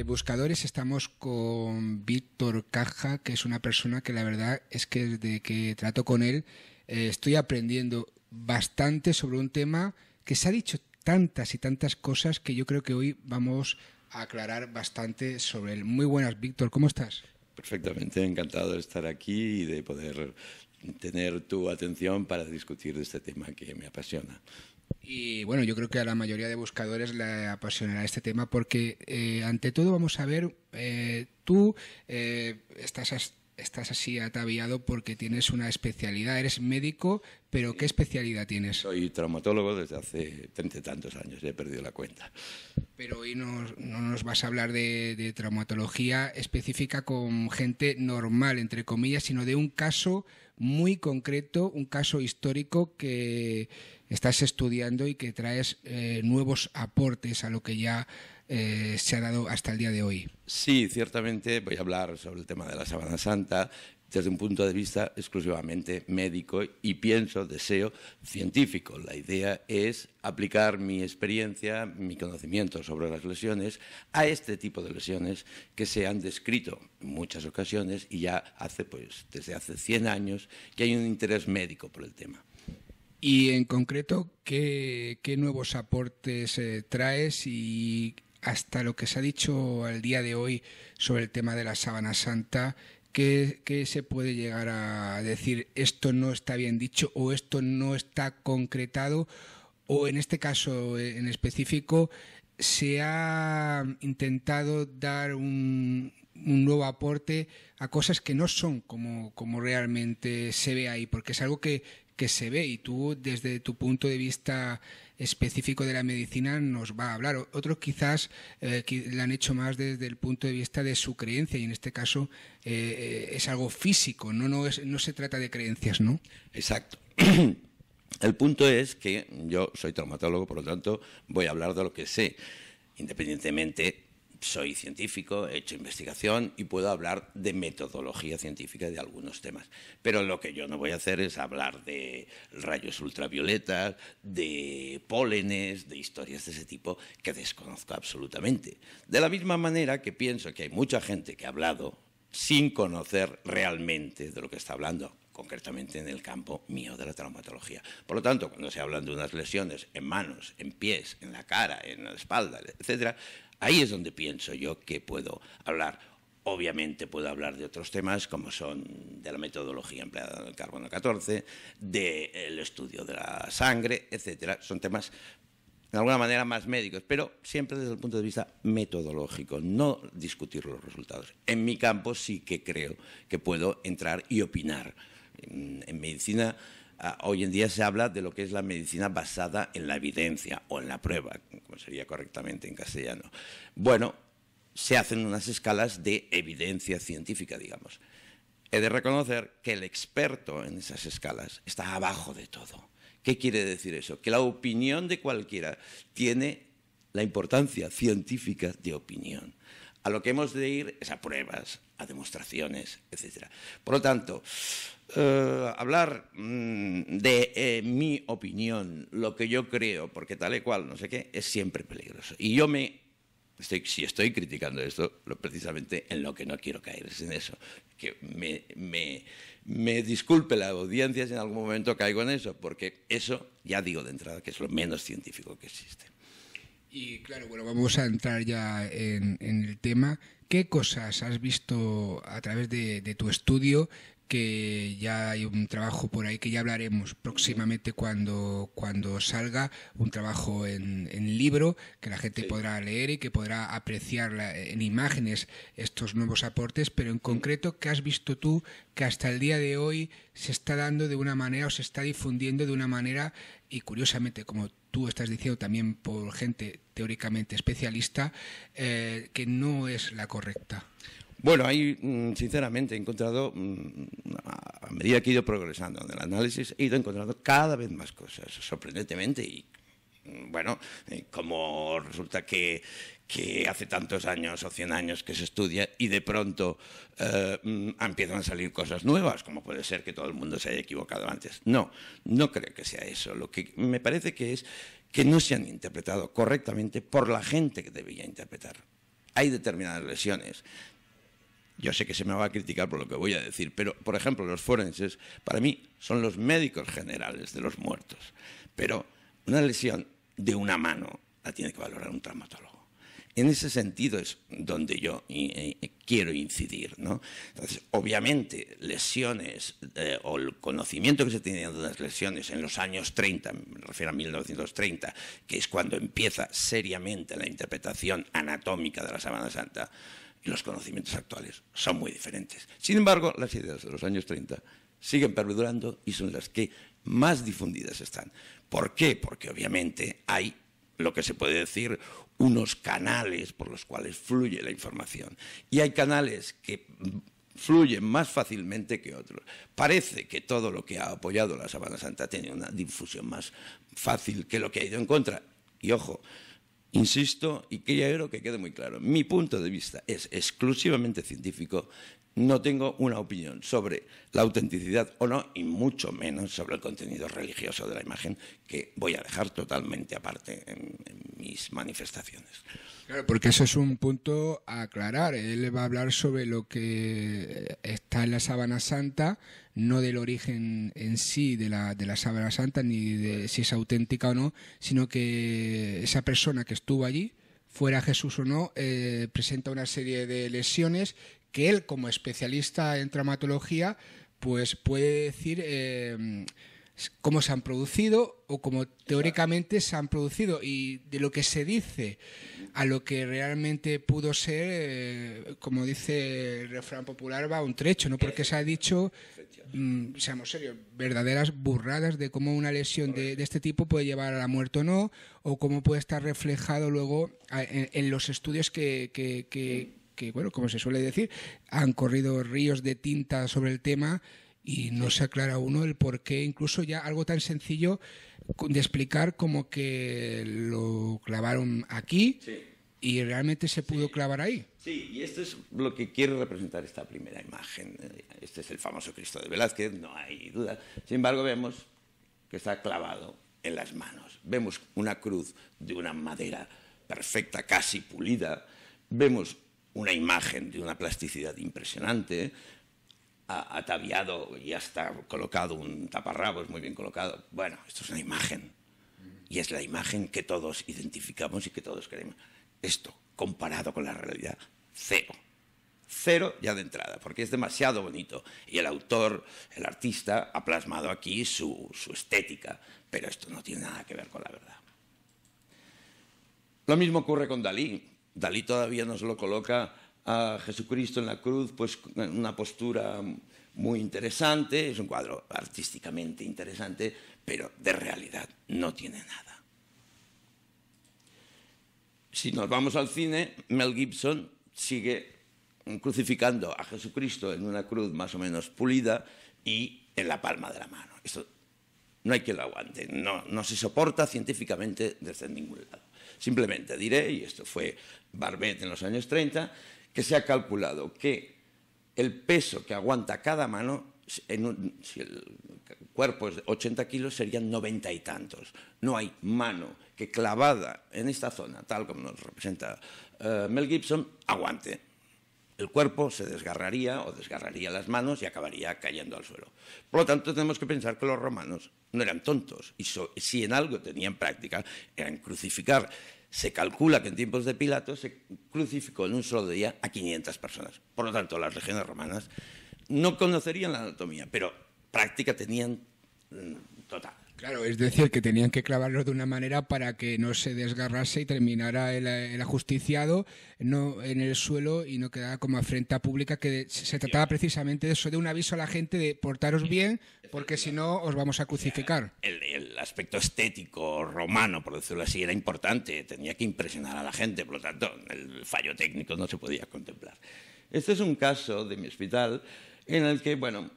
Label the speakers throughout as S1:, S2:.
S1: Buscadores, estamos con Víctor Caja, que es una persona que la verdad es que desde que trato con él estoy aprendiendo bastante sobre un tema que se ha dicho tantas y tantas cosas que yo creo que hoy vamos a aclarar bastante sobre él. Muy buenas, Víctor, ¿cómo estás?
S2: Perfectamente, encantado de estar aquí y de poder tener tu atención para discutir de este tema que me apasiona.
S1: Y bueno, yo creo que a la mayoría de buscadores le apasionará este tema porque ante todo vamos a ver, tú estás así ataviado porque tienes una especialidad, eres médico, pero ¿qué especialidad tienes?
S2: Soy traumatólogo desde hace 30 y tantos años, he perdido la cuenta.
S1: Pero hoy no nos vas a hablar de traumatología específica con gente normal, entre comillas, sino de un caso muy concreto, un caso histórico que estás estudiando y que traes nuevos aportes a lo que ya se ha dado hasta el día de hoy.
S2: Sí, ciertamente voy a hablar sobre el tema de la Sábana Santa desde un punto de vista exclusivamente médico y deseo científico. La idea es aplicar mi experiencia, mi conocimiento sobre las lesiones a este tipo de lesiones que se han descrito en muchas ocasiones y ya desde hace 100 años que hay un interés médico por el tema.
S1: Y en concreto, ¿qué nuevos aportes traes y hasta lo que se ha dicho al día de hoy sobre el tema de la Sábana Santa? ¿Qué se puede llegar a decir? Esto no está bien dicho o esto no está concretado, o en este caso en específico se ha intentado dar un nuevo aporte a cosas que no son como realmente se ve ahí, porque es algo que se ve y tú desde tu punto de vista específico de la medicina nos va a hablar. Otros quizás le han hecho más desde el punto de vista de su creencia y en este caso es algo físico, no se trata de creencias, ¿no?
S2: Exacto. El punto es que yo soy traumatólogo, por lo tanto voy a hablar de lo que sé. Independientemente, soy científico, he hecho investigación y puedo hablar de metodología científica de algunos temas. Pero lo que yo no voy a hacer es hablar de rayos ultravioletas, de pólenes, de historias de ese tipo que desconozco absolutamente. De la misma manera que pienso que hay mucha gente que ha hablado sin conocer realmente de lo que está hablando, concretamente en el campo mío de la traumatología. Por lo tanto, cuando se hablan de unas lesiones en manos, en pies, en la cara, en la espalda, etcétera, ahí es donde pienso yo que puedo hablar. Obviamente puedo hablar de otros temas como son de la metodología empleada en el carbono 14, del estudio de la sangre, etcétera. Son temas de alguna manera más médicos, pero siempre desde el punto de vista metodológico, no discutir los resultados. En mi campo sí que creo que puedo entrar y opinar. En medicina hoy en día se habla de lo que es la medicina basada en la evidencia o en la prueba, como sería correctamente en castellano. Bueno, se hacen unas escalas de evidencia científica, digamos. He de reconocer que el experto en esas escalas está abajo de todo. ¿Qué quiere decir eso? Que la opinión de cualquiera tiene la importancia científica de opinión. A lo que hemos de ir es a pruebas, a demostraciones, etc. Por lo tanto, hablar de mi opinión, lo que yo creo, porque tal y cual, no sé qué, es siempre peligroso. Y yo si estoy criticando esto, precisamente en lo que no quiero caer es en eso. Que me disculpe la audiencia si en algún momento caigo en eso, porque eso, ya digo de entrada, que es lo menos científico que existe.
S1: Y claro, bueno, vamos a entrar ya en el tema. ¿Qué cosas has visto a través de tu estudio que ya hay un trabajo por ahí que ya hablaremos próximamente cuando salga, un trabajo en libro que la gente podrá leer y que podrá apreciar en imágenes estos nuevos aportes, pero en concreto, ¿qué has visto tú que hasta el día de hoy se está dando de una manera o se está difundiendo de una manera, y curiosamente, como tú estás diciendo también por gente teóricamente especialista, que no es la correcta?
S2: Bueno, ahí sinceramente he encontrado, a medida que he ido progresando en el análisis, he ido encontrando cada vez más cosas, sorprendentemente, y bueno, como resulta que hace tantos años o 100 años que se estudia y de pronto empiezan a salir cosas nuevas, como puede ser que todo el mundo se haya equivocado antes. No, no creo que sea eso. Lo que me parece que es que no se han interpretado correctamente por la gente que debía interpretar. Hay determinadas lesiones. Yo sé que se me va a criticar por lo que voy a decir, pero, por ejemplo, los forenses, para mí, son los médicos generales de los muertos. Pero una lesión de una mano la tiene que valorar un traumatólogo. En ese sentido es donde yo quiero incidir, ¿no? Entonces, obviamente, lesiones o el conocimiento que se tenía de las lesiones en los años 30, me refiero a 1930, que es cuando empieza seriamente la interpretación anatómica de la sábana santa, y los conocimientos actuales son muy diferentes. Sin embargo, las ideas de los años 30 siguen perdurando y son las que más difundidas están. ¿Por qué? Porque obviamente hay, lo que se puede decir, unos canales por los cuales fluye la información. Y hay canales que fluyen más fácilmente que otros. Parece que todo lo que ha apoyado la sábana santa tiene una difusión más fácil que lo que ha ido en contra. Y ojo, insisto, y quiero que quede muy claro, mi punto de vista es exclusivamente científico, no tengo una opinión sobre la autenticidad o no, y mucho menos sobre el contenido religioso de la imagen, que voy a dejar totalmente aparte en mis manifestaciones.
S1: Claro, porque eso es un punto a aclarar. Él va a hablar sobre lo que está en la sábana santa, no del origen en sí de la sábana santa, ni de si es auténtica o no, sino que esa persona que estuvo allí, fuera Jesús o no, presenta una serie de lesiones que él, como especialista en traumatología, pues puede decir cómo se han producido o cómo teóricamente se han producido, y de lo que se dice a lo que realmente pudo ser, como dice el refrán popular, va un trecho, ¿no? Porque se ha dicho, seamos serios, verdaderas burradas de cómo una lesión de este tipo puede llevar a la muerte o no, o cómo puede estar reflejado luego en los estudios que, bueno, como se suele decir, han corrido ríos de tinta sobre el tema y no se aclara uno el por qué, incluso ya algo tan sencillo de explicar como que lo clavaron aquí y realmente se pudo clavar ahí.
S2: Sí, y esto es lo que quiere representar esta primera imagen. Este es el famoso Cristo de Velázquez, no hay duda. Sin embargo, vemos que está clavado en las manos. Vemos una cruz de una madera perfecta, casi pulida. Vemos una imagen de una plasticidad impresionante, ataviado y hasta colocado un taparrabos muy bien colocado. Bueno, esto es una imagen, y es la imagen que todos identificamos y que todos queremos. Esto, comparado con la realidad, cero. Cero ya de entrada, porque es demasiado bonito. Y el autor, el artista, ha plasmado aquí su estética, pero esto no tiene nada que ver con la verdad. Lo mismo ocurre con Dalí. Dalí todavía nos lo coloca a Jesucristo en la cruz, pues en una postura muy interesante. Es un cuadro artísticamente interesante, pero de realidad no tiene nada. Si nos vamos al cine, Mel Gibson sigue crucificando a Jesucristo en una cruz más o menos pulida y en la palma de la mano. Esto no hay quien lo aguante, no se soporta científicamente desde ningún lado. Simplemente diré, y esto fue Barbet en los años 30, que se ha calculado que el peso que aguanta cada mano, si el cuerpo es de 80 kilos, serían 90 y tantos. No hay mano que clavada en esta zona, tal como nos representa Mel Gibson, aguante. El cuerpo se desgarraría o desgarraría las manos y acabaría cayendo al suelo. Por lo tanto, tenemos que pensar que los romanos no eran tontos, y si en algo tenían práctica era en crucificar. Se calcula que en tiempos de Pilato se crucificó en un solo día a 500 personas. Por lo tanto, las legiones romanas no conocerían la anatomía, pero práctica tenían total.
S1: Claro, es decir, que tenían que clavarlo de una manera para que no se desgarrase y terminara el ajusticiado en el suelo y no quedara como afrenta pública, que se trataba precisamente de eso, de un aviso a la gente de portaros bien, porque si no os vamos a crucificar.
S2: El aspecto estético romano, por decirlo así, era importante, tenía que impresionar a la gente, por lo tanto, el fallo técnico no se podía contemplar. Este es un caso de mi hospital en el que, bueno,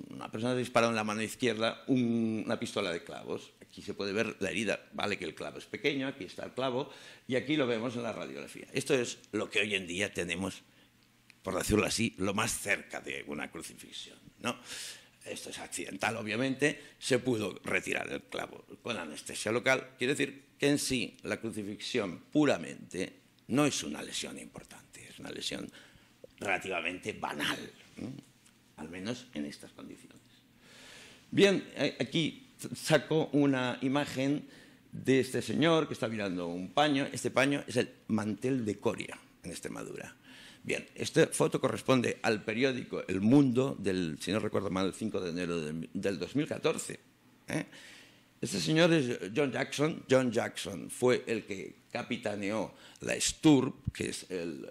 S2: una persona disparó en la mano izquierda una pistola de clavos. Aquí se puede ver la herida, vale que el clavo es pequeño, aquí está el clavo, y aquí lo vemos en la radiografía. Esto es lo que hoy en día tenemos, por decirlo así, lo más cerca de una crucifixión, ¿no? Esto es accidental, obviamente, se pudo retirar el clavo con anestesia local. Quiere decir que en sí la crucifixión puramente no es una lesión importante, es una lesión relativamente banal, ¿no? Al menos en estas condiciones. Bien, aquí saco una imagen de este señor que está mirando un paño. Este paño es el mantel de Coria, en Extremadura. Bien, esta foto corresponde al periódico El Mundo, si no recuerdo mal, el 5 de enero del 2014. Este señor es John Jackson. John Jackson fue el que capitaneó la STURP, que es el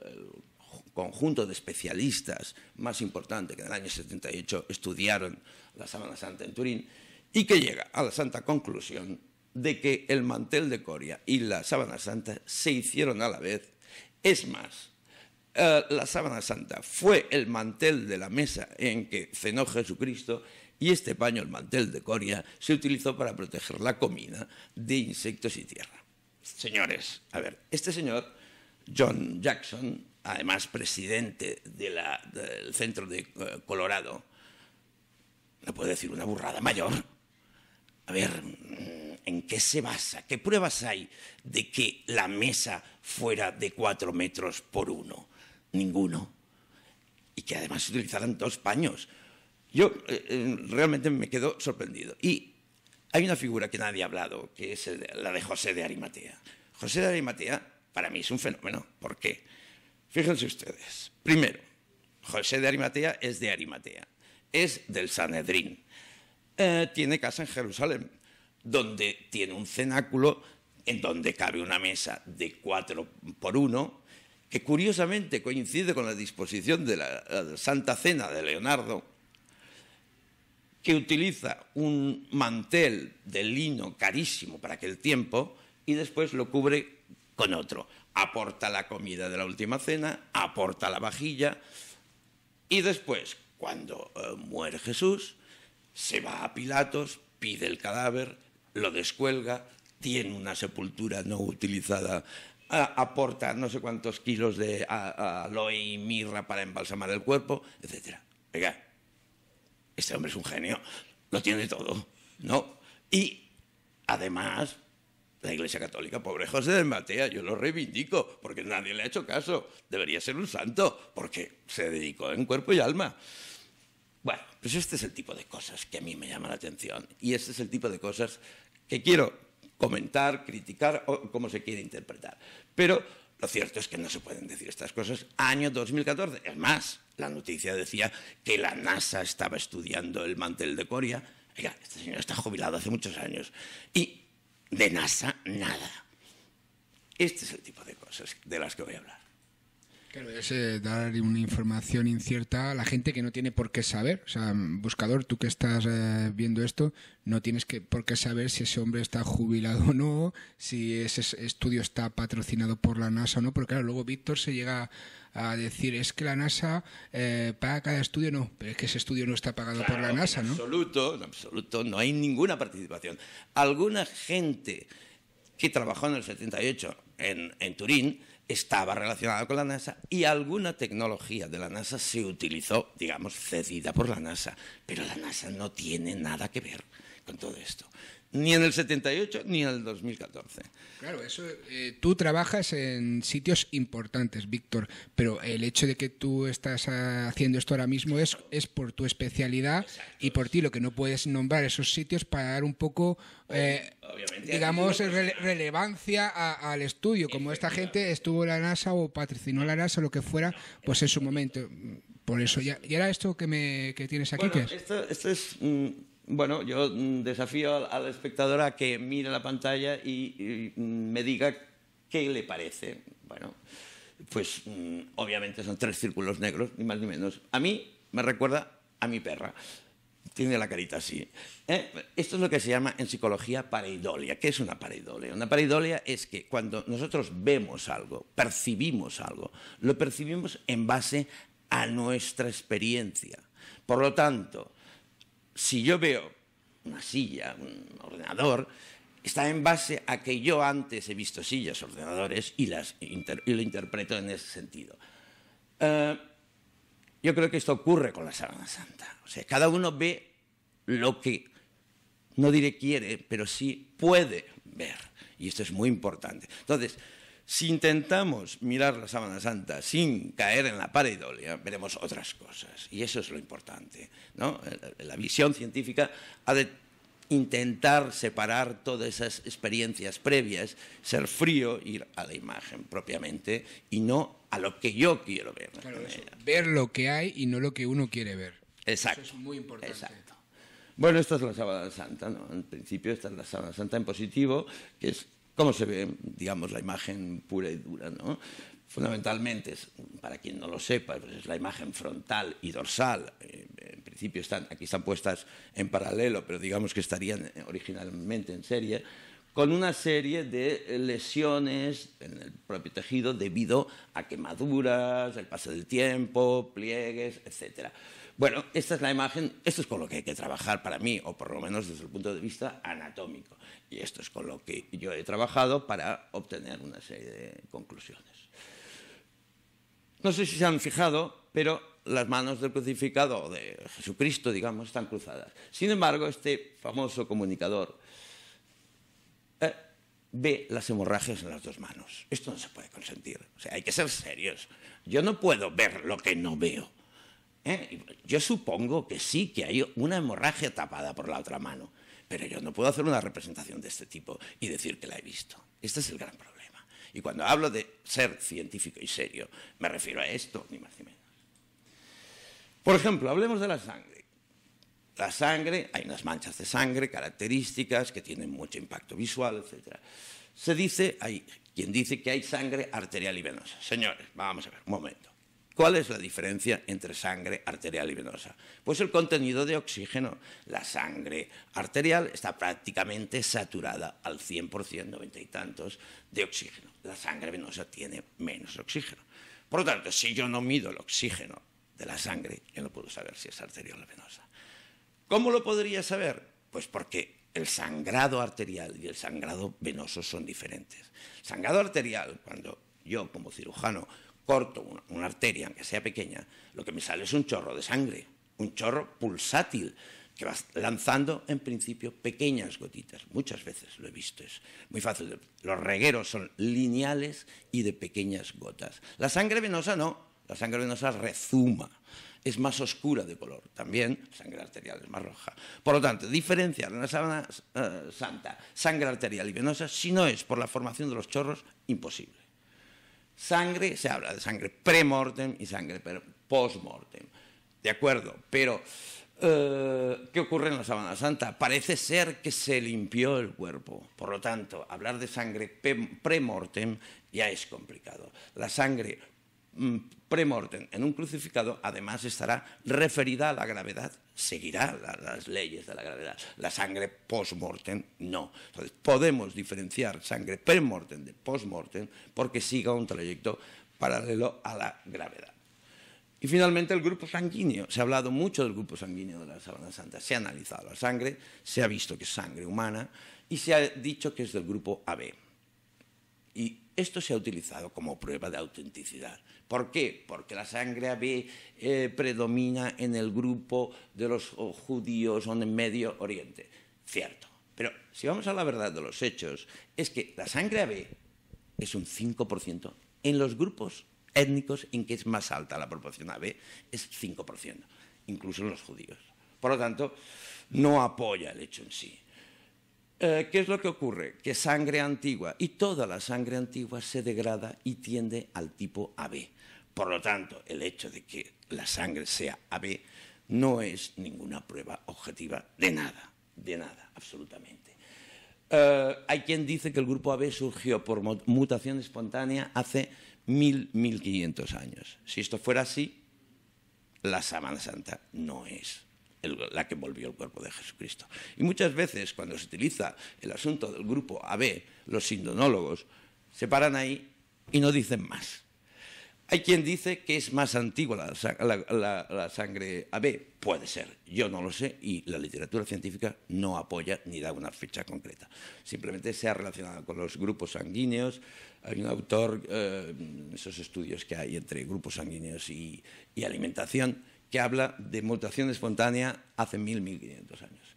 S2: conjunto de especialistas más importante que en el año 78 estudiaron la sábana santa en Turín, y que llega a la santa conclusión de que el mantel de Coria y la sábana santa se hicieron a la vez. Es más, la sábana santa fue el mantel de la mesa en que cenó Jesucristo, y este paño, el mantel de Coria, se utilizó para proteger la comida de insectos y tierra. Señores, a ver, este señor, John Jackson, además presidente del centro de Colorado, ¿no puede decir una burrada mayor? A ver, ¿en qué se basa? ¿Qué pruebas hay de que la mesa fuera de 4 metros por 1? Ninguno. Y que además se utilizaran 2 paños. Yo realmente me quedo sorprendido. Y hay una figura que nadie ha hablado, que es la de José de Arimatea. José de Arimatea para mí es un fenómeno. ¿Por qué? Fíjense ustedes. Primero, José de Arimatea es de Arimatea, es del Sanedrín. Tiene casa en Jerusalén, donde tiene un cenáculo en donde cabe una mesa de 4 por 1, que curiosamente coincide con la disposición de la Santa Cena de Leonardo, que utiliza un mantel de lino carísimo para aquel tiempo y después lo cubre con otro. Aporta la comida de la última cena, aporta la vajilla, y después, cuando muere Jesús, se va a Pilatos, pide el cadáver, lo descuelga, tiene una sepultura no utilizada, aporta no sé cuántos kilos de aloe y mirra para embalsamar el cuerpo, etc. Oiga, este hombre es un genio, lo tiene todo, ¿no? Y además, la Iglesia Católica, pobre José de Arimatea, yo lo reivindico, porque nadie le ha hecho caso. Debería ser un santo, porque se dedicó en cuerpo y alma. Bueno, pues este es el tipo de cosas que a mí me llaman la atención. Y este es el tipo de cosas que quiero comentar, criticar o como se quiere interpretar. Pero lo cierto es que no se pueden decir estas cosas. Año 2014. Es más, la noticia decía que la NASA estaba estudiando el mantel de Coria. Oiga, este señor está jubilado hace muchos años. Y de NASA, nada. Este es el tipo de cosas de las que voy a hablar.
S1: Claro, es dar una información incierta a la gente que no tiene por qué saber. O sea, buscador, tú que estás viendo esto, no tienes por qué saber si ese hombre está jubilado o no, si ese estudio está patrocinado por la NASA o no, porque claro, luego Víctor se llega a decir, es que la NASA paga cada estudio. No, pero es que ese estudio no está pagado por la NASA, ¿no?
S2: En absoluto, no hay ninguna participación. Alguna gente que trabajó en el 78 en Turín estaba relacionada con la NASA, y alguna tecnología de la NASA se utilizó, digamos, cedida por la NASA, pero la NASA no tiene nada que ver con todo esto, ni en el 78 ni en el 2014.
S1: Claro, eso. Tú trabajas en sitios importantes, Víctor, pero el hecho de que tú estás haciendo esto ahora mismo es por tu especialidad. Exacto. Y por ti, lo que no puedes nombrar esos sitios para dar un poco, digamos, relevancia al estudio, como esta gente estuvo en la NASA o patrocinó la NASA o lo que fuera, pues en su momento. por eso. ¿Y ahora esto que tienes aquí,
S2: bueno,
S1: qué es?
S2: esto es... bueno, yo desafío al espectador a que mire la pantalla y me diga qué le parece. Bueno, pues obviamente son 3 círculos negros, ni más ni menos. A mí me recuerda a mi perra. Tiene la carita así. Esto es lo que se llama en psicología pareidolia. ¿Qué es una pareidolia? Una pareidolia es que cuando nosotros vemos algo, percibimos algo, lo percibimos en base a nuestra experiencia. Por lo tanto, si yo veo una silla, un ordenador, está en base a que yo antes he visto sillas, ordenadores y lo interpreto en ese sentido. Yo creo que esto ocurre con la Sábana Santa. O sea, cada uno ve lo que, no diré quiere, pero sí puede ver. Y esto es muy importante. Entonces, si intentamos mirar la Sábana Santa sin caer en la pareidolia, veremos otras cosas. Y eso es lo importante, ¿no? La visión científica ha de intentar separar todas esas experiencias previas, ser frío, ir a la imagen propiamente y no a lo que yo quiero ver.
S1: Claro, ver lo que hay y no lo que uno quiere ver.
S2: Exacto.
S1: Eso es muy importante.
S2: Exacto. Bueno, esta es la Sábana Santa, ¿no? En principio esta es la Sábana Santa en positivo, que es cómo se ve, digamos, la imagen pura y dura, ¿no? Fundamentalmente, para quien no lo sepa, pues es la imagen frontal y dorsal. En principio aquí están puestas en paralelo, pero digamos que estarían originalmente en serie, con una serie de lesiones en el propio tejido debido a quemaduras, el paso del tiempo, pliegues, etc. Bueno, esta es la imagen, esto es con lo que hay que trabajar para mí, o por lo menos desde el punto de vista anatómico. Y esto es con lo que yo he trabajado para obtener una serie de conclusiones. No sé si se han fijado, pero las manos del crucificado de Jesucristo, digamos, están cruzadas. Sin embargo, este famoso comunicador ve las hemorragias en las 2 manos. Esto no se puede consentir. O sea, hay que ser serios. Yo no puedo ver lo que no veo. Yo supongo que sí, que hay una hemorragia tapada por la otra mano, pero yo no puedo hacer una representación de este tipo y decir que la he visto. Este es el gran problema. Y cuando hablo de ser científico y serio, me refiero a esto, ni más ni menos. Por ejemplo, hablemos de la sangre. La sangre, hay unas manchas de sangre características que tienen mucho impacto visual, etc. Se dice, hay quien dice que hay sangre arterial y venosa. Señores, vamos a ver, un momento. ¿Cuál es la diferencia entre sangre arterial y venosa? Pues el contenido de oxígeno. La sangre arterial está prácticamente saturada al 100%, 90 y tantos, de oxígeno. La sangre venosa tiene menos oxígeno. Por lo tanto, si yo no mido el oxígeno de la sangre, yo no puedo saber si es arterial o venosa. ¿Cómo lo podría saber? Pues porque el sangrado arterial y el sangrado venoso son diferentes. El sangrado arterial, cuando yo como cirujano corto una arteria, aunque sea pequeña, lo que me sale es un chorro de sangre, un chorro pulsátil, que va lanzando, en principio, pequeñas gotitas. Muchas veces lo he visto, es muy fácil. Los regueros son lineales y de pequeñas gotas. La sangre venosa no, la sangre venosa rezuma, es más oscura de color. También la sangre arterial es más roja. Por lo tanto, diferenciar en la Sábana Santa sangre arterial y venosa, si no es por la formación de los chorros, imposible. Sangre, se habla de sangre pre-mortem y sangre post-mortem. De acuerdo, pero ¿qué ocurre en la Sábana Santa? Parece ser que se limpió el cuerpo. Por lo tanto, hablar de sangre pre-mortem ya es complicado. La sangre pre-mortem en un crucificado además estará referida a la gravedad, seguirá las leyes de la gravedad. La sangre post-mortem no. Entonces, podemos diferenciar sangre pre-mortem de post-mortem porque siga un trayecto paralelo a la gravedad. Y finalmente el grupo sanguíneo. Se ha hablado mucho del grupo sanguíneo de la Sábana Santa. Se ha analizado la sangre, se ha visto que es sangre humana y se ha dicho que es del grupo AB. Y esto se ha utilizado como prueba de autenticidad. ¿Por qué? Porque la sangre AB predomina en el grupo de los judíos o en el Medio Oriente. Cierto. Pero si vamos a la verdad de los hechos, es que la sangre AB es un 5%. En los grupos étnicos en que es más alta la proporción AB es 5%, incluso en los judíos. Por lo tanto, no apoya el hecho en sí. ¿Qué es lo que ocurre? Que sangre antigua, y toda la sangre antigua se degrada y tiende al tipo AB. Por lo tanto, el hecho de que la sangre sea AB no es ninguna prueba objetiva de nada, absolutamente. Hay quien dice que el grupo AB surgió por mutación espontánea hace 1500 años. Si esto fuera así, la sábana santa no es la que envolvió el cuerpo de Jesucristo. Y muchas veces, cuando se utiliza el asunto del grupo AB, los sindonólogos se paran ahí y no dicen más. Hay quien dice que es más antigua la sangre AB. Puede ser, yo no lo sé, y la literatura científica no apoya ni da una fecha concreta. Simplemente se ha relacionado con los grupos sanguíneos. Hay un autor, esos estudios que hay entre grupos sanguíneos y alimentación, que habla de mutación espontánea hace 1500 años.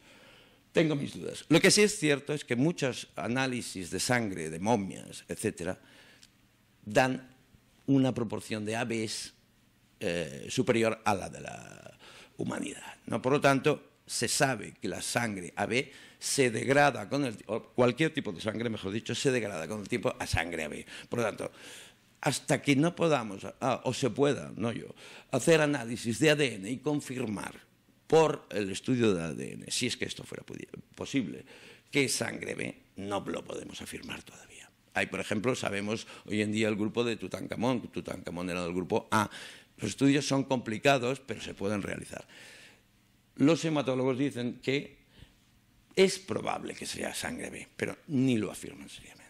S2: Tengo mis dudas. Lo que sí es cierto es que muchos análisis de sangre, de momias, etcétera, dan una proporción de ABs superior a la de la humanidad, ¿no? Por lo tanto, se sabe que la sangre AB se degrada con el tiempo, cualquier tipo de sangre, mejor dicho, se degrada con el tiempo a sangre AB. Por lo tanto, hasta que no podamos, o se pueda, no yo, hacer análisis de ADN y confirmar por el estudio de ADN, si es que esto fuera posible, que es sangre B, no lo podemos afirmar todavía. Hay, por ejemplo, sabemos hoy en día el grupo de Tutankamón. Tutankamón era del grupo A. Los estudios son complicados, pero se pueden realizar. Los hematólogos dicen que es probable que sea sangre B, pero ni lo afirman seriamente.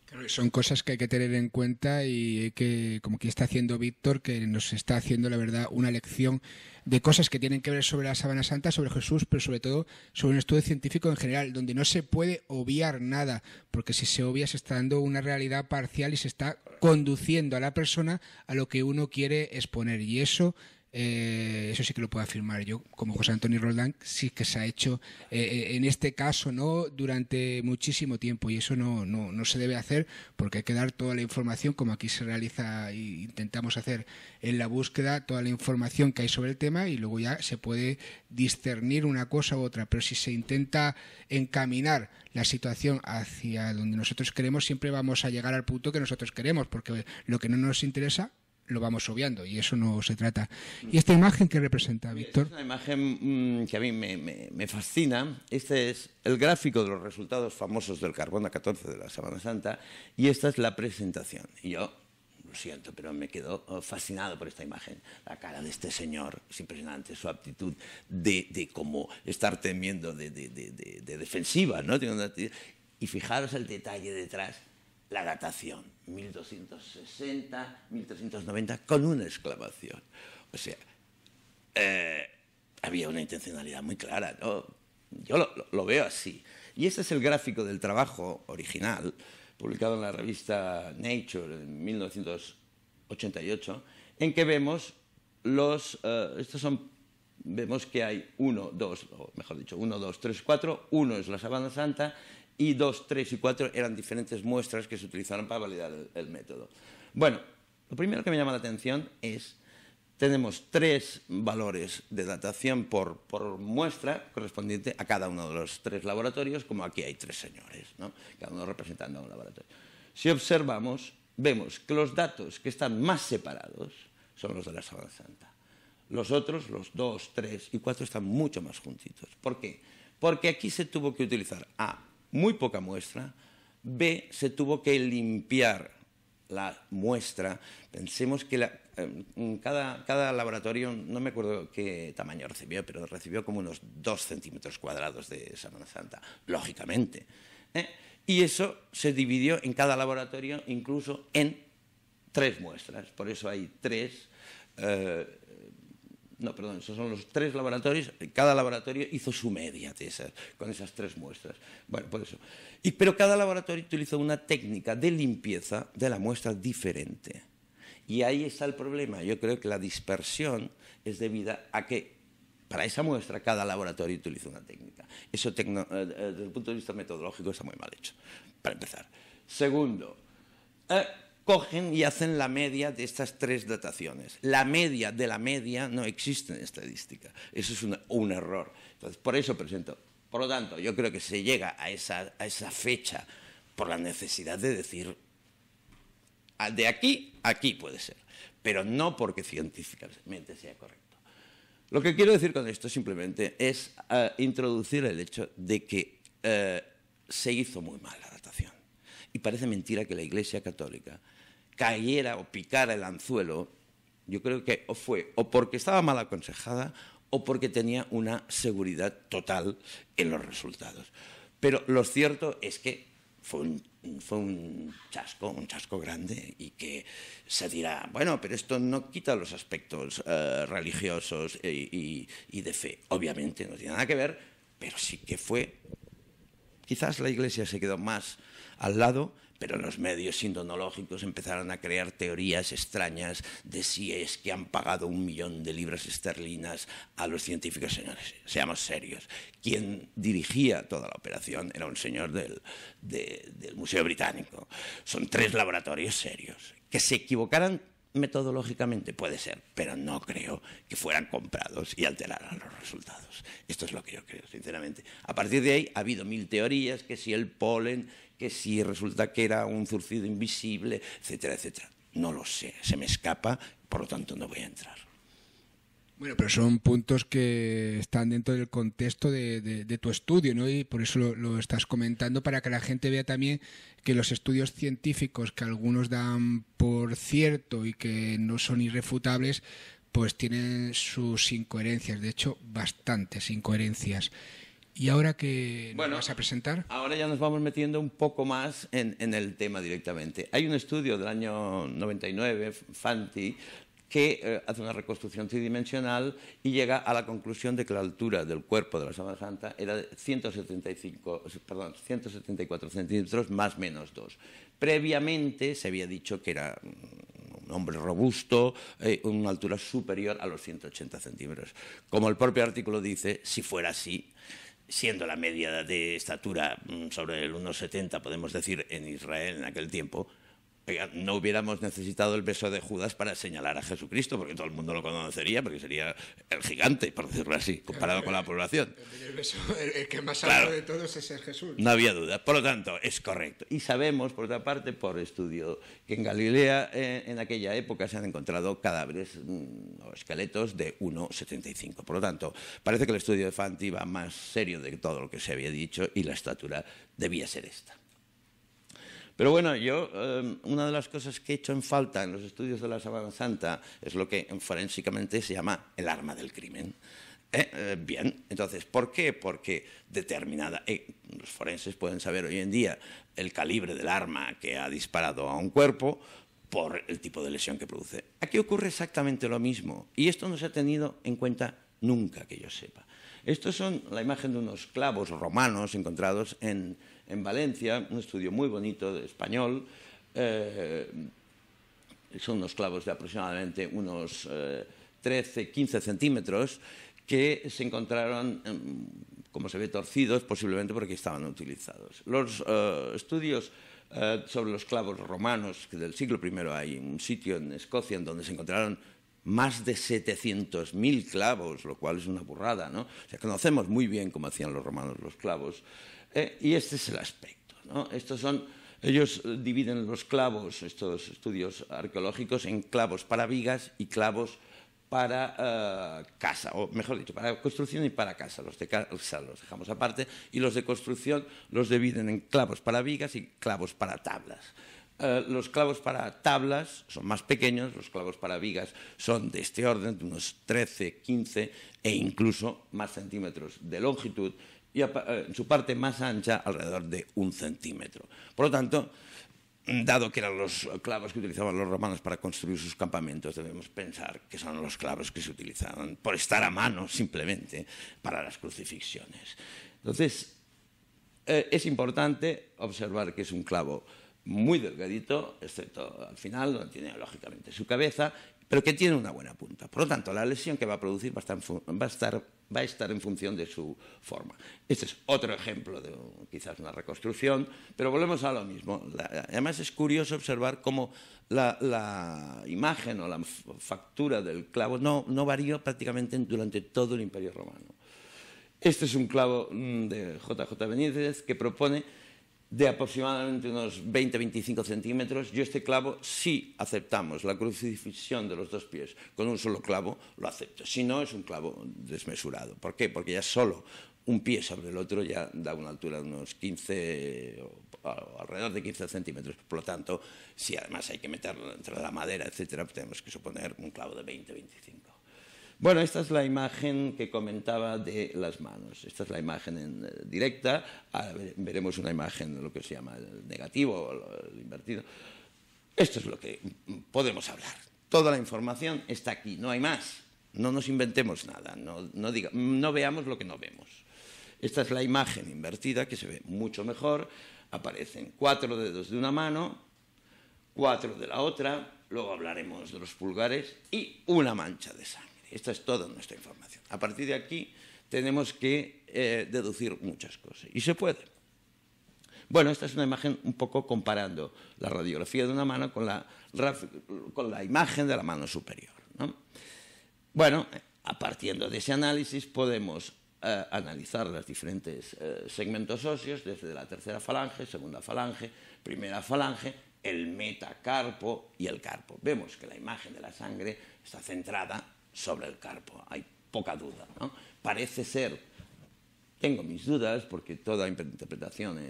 S1: Claro, son cosas que hay que tener en cuenta y que, como que está haciendo Víctor, que nos está haciendo, la verdad, una lección de cosas que tienen que ver sobre la Sábana Santa, sobre Jesús, pero sobre todo sobre un estudio científico en general, donde no se puede obviar nada, porque si se obvia se está dando una realidad parcial y se está conduciendo a la persona a lo que uno quiere exponer, y eso sí que lo puedo afirmar yo, como José Antonio Roldán, sí que se ha hecho en este caso, ¿no?, durante muchísimo tiempo, y eso no se debe hacer, porque hay que dar toda la información, como aquí se realiza e intentamos hacer en la búsqueda, toda la información que hay sobre el tema, y luego ya se puede discernir una cosa u otra. Pero si se intenta encaminar la situación hacia donde nosotros queremos, siempre vamos a llegar al punto que nosotros queremos, porque lo que no nos interesa lo vamos obviando, y eso no se trata. ¿Y esta imagen qué representa, Víctor?
S2: Es una imagen que a mí me fascina. Este es el gráfico de los resultados famosos del carbono 14 de la Sábana Santa, y esta es la presentación. Y yo, lo siento, pero me quedo fascinado por esta imagen. La cara de este señor es impresionante, su aptitud de cómo estar temiendo de defensiva, ¿no? Y fijaros el detalle detrás. La datación, 1260, 1390, con una exclamación. O sea, había una intencionalidad muy clara, ¿no? Yo lo veo así. Y este es el gráfico del trabajo original, publicado en la revista Nature en 1988, en que vemos vemos que hay 1, 2, o mejor dicho, 1, 2, 3, 4, 1 es la Sábana Santa, y 2, 3 y 4 eran diferentes muestras que se utilizaron para validar el método. Bueno, lo primero que me llama la atención es, tenemos 3 valores de datación por muestra correspondiente a cada uno de los 3 laboratorios, como aquí hay 3 señores, ¿no?, cada uno representando a un laboratorio. Si observamos, vemos que los datos que están más separados son los de la Sábana Santa. Los otros, los 2, 3 y 4, están mucho más juntitos. ¿Por qué? Porque aquí se tuvo que utilizar muy poca muestra, B, se tuvo que limpiar la muestra. Pensemos que cada laboratorio, no me acuerdo qué tamaño recibió, pero recibió como unos 2 centímetros cuadrados de Sábana Santa, lógicamente. Y eso se dividió en cada laboratorio incluso en 3 muestras. Por eso hay 3... esos son los 3 laboratorios. Cada laboratorio hizo su media con esas 3 muestras. Bueno, por eso. Pero cada laboratorio utilizó una técnica de limpieza de la muestra diferente. Y ahí está el problema. Yo creo que la dispersión es debida a que para esa muestra cada laboratorio utiliza una técnica. Eso desde el punto de vista metodológico está muy mal hecho, para empezar. Segundo, cogen y hacen la media de estas 3 dataciones. La media de la media no existe en estadística. Eso es un error. Entonces, por eso presento. Por lo tanto, yo creo que se llega a esa fecha por la necesidad de decir, de aquí a aquí puede ser. pero no porque científicamente sea correcto. Lo que quiero decir con esto simplemente es introducir el hecho de que se hizo muy mal la datación. Y parece mentira que la Iglesia Católica cayera o picara el anzuelo. Yo creo que fue o porque estaba mal aconsejada o porque tenía una seguridad total en los resultados. Pero lo cierto es que fue un chasco grande, y que se dirá, bueno, pero esto no quita los aspectos religiosos y de fe. Obviamente no tiene nada que ver, pero sí que fue. Quizás la Iglesia se quedó más al lado, pero los medios sindonológicos empezaron a crear teorías extrañas de si es que han pagado 1 millón de libras esterlinas a los científicos. Señores, seamos serios. Quien dirigía toda la operación era un señor del Museo Británico. Son 3 laboratorios serios. Que se equivocaran metodológicamente puede ser, pero no creo que fueran comprados y alteraran los resultados. Esto es lo que yo creo, sinceramente. A partir de ahí ha habido 1000 teorías, que si el polen, que si resulta que era un zurcido invisible, etcétera, etcétera. No lo sé, se me escapa, por lo tanto no voy a entrar.
S1: Bueno, pero son puntos que están dentro del contexto de tu estudio, ¿no? Y por eso lo estás comentando, para que la gente vea también que los estudios científicos, que algunos dan por cierto y que no son irrefutables, pues tienen sus incoherencias, de hecho, bastantes incoherencias. ¿Y ahora qué nos vas a presentar?
S2: Ahora ya nos vamos metiendo un poco más en el tema directamente. Hay un estudio del año 99, Fanti, que hace una reconstrucción tridimensional y llega a la conclusión de que la altura del cuerpo de la Sábana Santa era de 174 centímetros más menos 2. Previamente se había dicho que era un hombre robusto, una altura superior a los 180 centímetros. Como el propio artículo dice, si fuera así, siendo la media de estatura sobre el 1,70, podemos decir, en Israel en aquel tiempo, no hubiéramos necesitado el beso de Judas para señalar a Jesucristo, porque todo el mundo lo conocería, porque sería el gigante, por decirlo así, comparado con la población.
S1: El que más alto de todos es el Jesús.
S2: No había duda. Por lo tanto, es correcto. Y sabemos, por otra parte, por estudio, que en Galilea en aquella época se han encontrado cadáveres o esqueletos de 1,75. Por lo tanto, parece que el estudio de Fanti va más serio de todo lo que se había dicho, y la estatura debía ser esta. Pero bueno, yo una de las cosas que he hecho en falta en los estudios de la Sábana Santa es lo que forensicamente se llama el arma del crimen. Bien, entonces, ¿por qué? Porque los forenses pueden saber hoy en día el calibre del arma que ha disparado a un cuerpo por el tipo de lesión que produce. Aquí ocurre exactamente lo mismo, y esto no se ha tenido en cuenta nunca, que yo sepa. Estos son la imagen de unos clavos romanos encontrados en Valencia, un estudio muy bonito de español. Son unos clavos de aproximadamente unos 13-15 centímetros que se encontraron, como se ve, torcidos, posiblemente porque estaban utilizados. Los estudios sobre los clavos romanos, que del siglo I hay un sitio en Escocia en donde se encontraron más de 700.000 clavos, lo cual es una burrada, ¿no? O sea, conocemos muy bien cómo hacían los romanos los clavos, y este es el aspecto, ¿no? Ellos dividen los clavos, estos estudios arqueológicos, en clavos para vigas y clavos para casa, o mejor dicho, para construcción y para casa. Los de casa los dejamos aparte, y los de construcción los dividen en clavos para vigas y clavos para tablas. Los clavos para tablas son más pequeños, los clavos para vigas son de este orden, de unos 13, 15 e incluso más centímetros de longitud, y en su parte más ancha alrededor de 1 centímetro. Por lo tanto, dado que eran los clavos que utilizaban los romanos para construir sus campamentos, debemos pensar que son los clavos que se utilizaban por estar a mano simplemente para las crucifixiones. Entonces, es importante observar que es un clavo muy delgadito, excepto al final, donde tiene lógicamente su cabeza, pero que tiene una buena punta. Por lo tanto, la lesión que va a producir va a estar en función de su forma. Este es otro ejemplo de quizás una reconstrucción, pero volvemos a lo mismo. Además, es curioso observar cómo la imagen o la factura del clavo no varió prácticamente durante todo el Imperio Romano. Este es un clavo de J.J. Benítez que propone de aproximadamente unos 20-25 centímetros, yo este clavo, si aceptamos la crucifixión de los dos pies con un solo clavo, lo acepto. Si no, es un clavo desmesurado. ¿Por qué? Porque ya solo un pie sobre el otro ya da una altura de unos 15 o alrededor de 15 centímetros. Por lo tanto, si además hay que meterlo dentro de la madera, etcétera, tenemos que suponer un clavo de 20-25. Bueno, esta es la imagen que comentaba de las manos. Esta es la imagen directa. Ahora veremos una imagen de lo que se llama el negativo o el invertido. Esto es lo que podemos hablar. Toda la información está aquí, no hay más. No nos inventemos nada, no veamos lo que no vemos. Esta es la imagen invertida, que se ve mucho mejor. Aparecen 4 dedos de una mano, 4 de la otra, luego hablaremos de los pulgares y una mancha de sangre. Esta es toda nuestra información. A partir de aquí tenemos que deducir muchas cosas. Y se puede. Bueno, esta es una imagen un poco comparando la radiografía de una mano con la imagen de la mano superior, ¿no? Bueno, partiendo de ese análisis podemos analizar los diferentes segmentos óseos, desde la tercera falange, segunda falange, primera falange, el metacarpo y el carpo. Vemos que la imagen de la sangre está centrada sobre el carpo, hay poca duda, ¿no? Parece ser, tengo mis dudas porque toda interpretación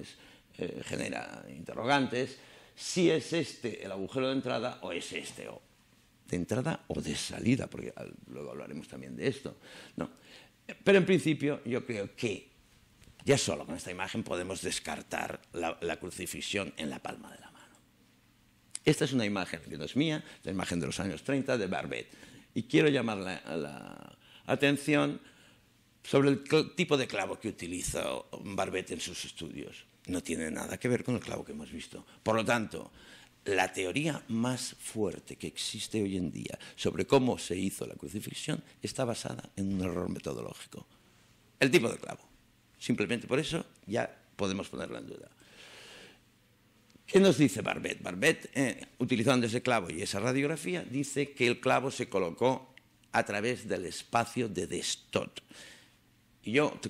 S2: genera interrogantes, si es este el agujero de entrada o es este de entrada o de salida, porque luego hablaremos también de esto, ¿no? Pero en principio yo creo que ya solo con esta imagen podemos descartar la crucifixión en la palma de la mano. Esta es una imagen que no es mía, la imagen de los años 30 de Barbet. Y quiero llamar la atención sobre el tipo de clavo que utiliza Barbet en sus estudios. No tiene nada que ver con el clavo que hemos visto. Por lo tanto, la teoría más fuerte que existe hoy en día sobre cómo se hizo la crucifixión está basada en un error metodológico. El tipo de clavo. Simplemente por eso ya podemos ponerlo en duda. ¿Qué nos dice Barbet? Barbet, utilizando ese clavo y esa radiografía, dice que el clavo se colocó a través del espacio de Destot. Y yo,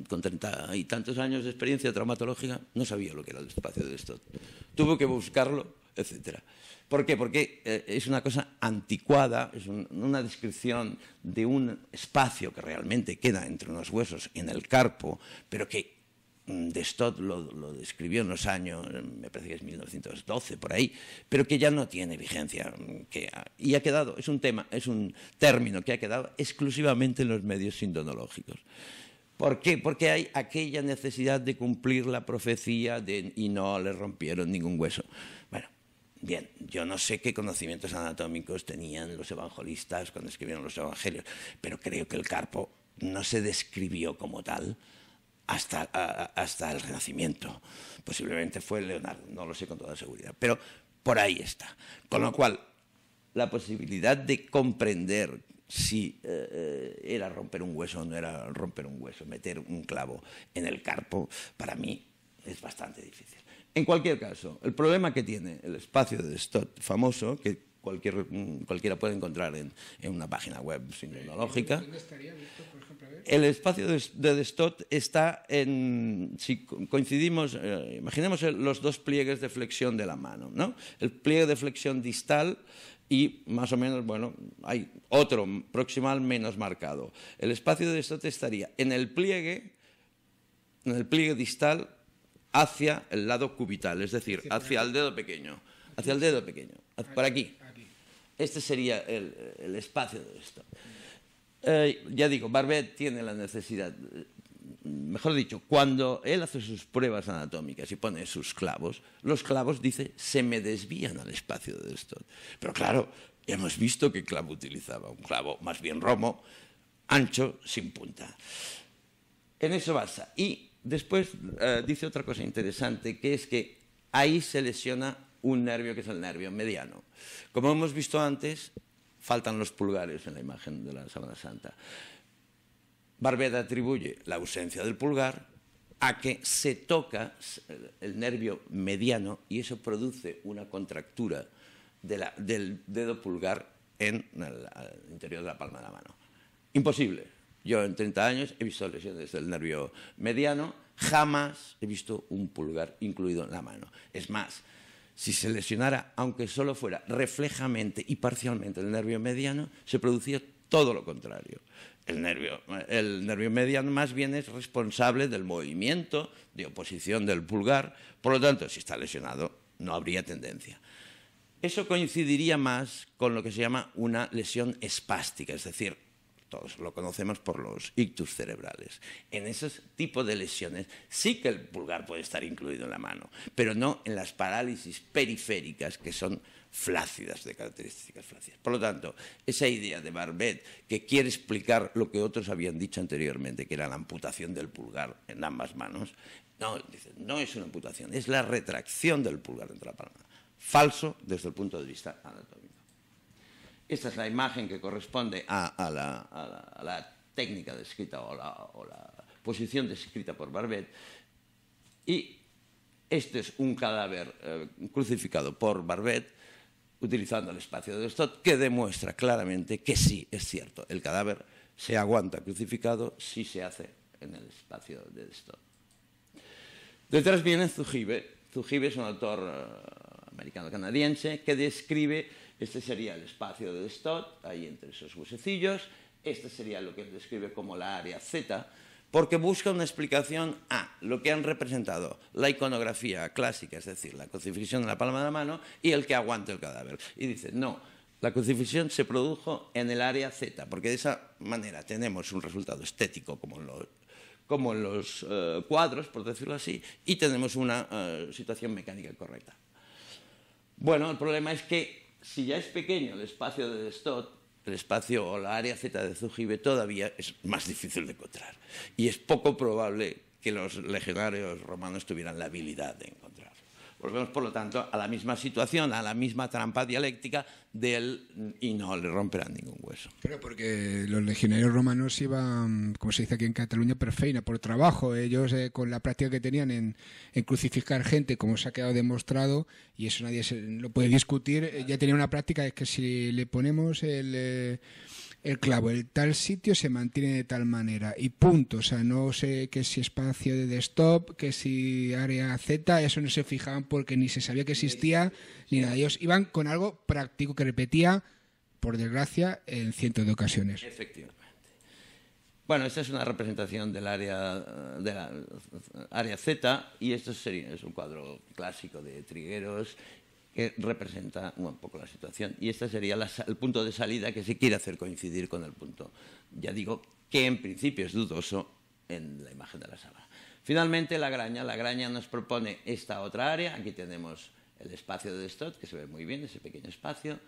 S2: con 30 y tantos años de experiencia traumatológica, no sabía lo que era el espacio de Destot. Tuve que buscarlo, etc. ¿Por qué? Porque es una cosa anticuada, es una descripción de un espacio que realmente queda entre unos huesos en el carpo, pero que Destot lo describió en los años, me parece que es 1912, por ahí, pero que ya no tiene vigencia. Y ha quedado, es un término que ha quedado exclusivamente en los medios sindonológicos. ¿Por qué? Porque hay aquella necesidad de cumplir la profecía y no le rompieron ningún hueso. Bueno, bien, yo no sé qué conocimientos anatómicos tenían los evangelistas cuando escribieron los evangelios, pero creo que el carpo no se describió como tal hasta el Renacimiento. Posiblemente fue Leonardo, no lo sé con toda seguridad, pero por ahí está. Con lo cual, la posibilidad de comprender si era romper un hueso o no era romper un hueso, meter un clavo en el carpo, para mí es bastante difícil. En cualquier caso, el problema que tiene el espacio de Destot famoso, que cualquiera puede encontrar en una página web sindonológica.
S1: ¿Dónde estaría, Víctor, por ejemplo?
S2: El espacio de Destot está si coincidimos, imaginemos los dos pliegues de flexión de la mano, ¿no? El pliegue de flexión distal y más o menos, bueno, hay otro proximal menos marcado. El espacio de Destot estaría en el pliegue distal hacia el lado cubital, es decir, hacia el dedo pequeño, por aquí. Este sería el espacio de Destot. Ya digo, Barbet tiene la necesidad, mejor dicho, cuando él hace sus pruebas anatómicas y pone sus clavos, los clavos, dice, se me desvían al espacio de Destot. Pero claro, ya hemos visto qué clavo utilizaba, un clavo más bien romo, ancho, sin punta. En eso basa. Y después dice otra cosa interesante, que es que ahí se lesiona un nervio que es el nervio mediano. Como hemos visto antes, faltan los pulgares en la imagen de la sábana santa. Barbet atribuye la ausencia del pulgar a que se toca el nervio mediano y eso produce una contractura del dedo pulgar en el interior de la palma de la mano. Imposible. Yo en 30 años he visto lesiones del nervio mediano, jamás he visto un pulgar incluido en la mano. Es más, si se lesionara, aunque solo fuera reflejamente y parcialmente el nervio mediano, se producía todo lo contrario. El nervio mediano más bien es responsable del movimiento de oposición del pulgar, por lo tanto, si está lesionado, no habría tendencia. Eso coincidiría más con lo que se llama una lesión espástica, es decir, todos lo conocemos por los ictus cerebrales. En esos tipos de lesiones sí que el pulgar puede estar incluido en la mano, pero no en las parálisis periféricas, que son flácidas, de características flácidas. Por lo tanto, esa idea de Barbet, que quiere explicar lo que otros habían dicho anteriormente, que era la amputación del pulgar en ambas manos, no, dice, no es una amputación, es la retracción del pulgar entre la palma. Falso desde el punto de vista anatómico. Esta es la imagen que corresponde a la técnica descrita o la posición descrita por Barbet. Y este es un cadáver crucificado por Barbet utilizando el espacio de Stott, que demuestra claramente que sí, es cierto, el cadáver se aguanta crucificado si se hace en el espacio de Stott. Detrás viene Zugibe. Zugibe es un autor americano-canadiense que describe, este sería el espacio de Stott, ahí entre esos huesecillos, este sería lo que él describe como la área Z, porque busca una explicación a lo que han representado la iconografía clásica, es decir, la crucifixión en la palma de la mano y el que aguanta el cadáver. Y dice, no, la crucifixión se produjo en el área Z, porque de esa manera tenemos un resultado estético como en los cuadros, por decirlo así, y tenemos una situación mecánica correcta. Bueno, el problema es que si ya es pequeño el espacio de Stott, el espacio o la área Z de Zugibe todavía es más difícil de encontrar. Y es poco probable que los legionarios romanos tuvieran la habilidad de encontrarlo. Volvemos, por lo tanto, a la misma situación, a la misma trampa dialéctica de él, y no le romperán ningún hueso.
S1: Pero porque los legionarios romanos iban, como se dice aquí en Cataluña, per feina, por trabajo. Ellos, con la práctica que tenían en crucificar gente, como se ha quedado demostrado, y eso nadie lo puede discutir, ya tenían una práctica, es que si le ponemos el clavo, el tal sitio se mantiene de tal manera y punto. O sea, no sé que si espacio de stop, que si área Z, eso no se fijaban porque ni se sabía que existía ni nada. Ellos iban con algo práctico que repetía, por desgracia, en cientos de ocasiones.
S2: Efectivamente. Bueno, esta es una representación de la área Z, y esto es un cuadro clásico de Trigueros que representa un poco la situación. Y este sería el punto de salida que se quiere hacer coincidir con el punto, ya digo, que en principio es dudoso en la imagen de la sala. Finalmente, la graña nos propone esta otra área. Aquí tenemos el espacio de Stott, que se ve muy bien, ese pequeño espacio,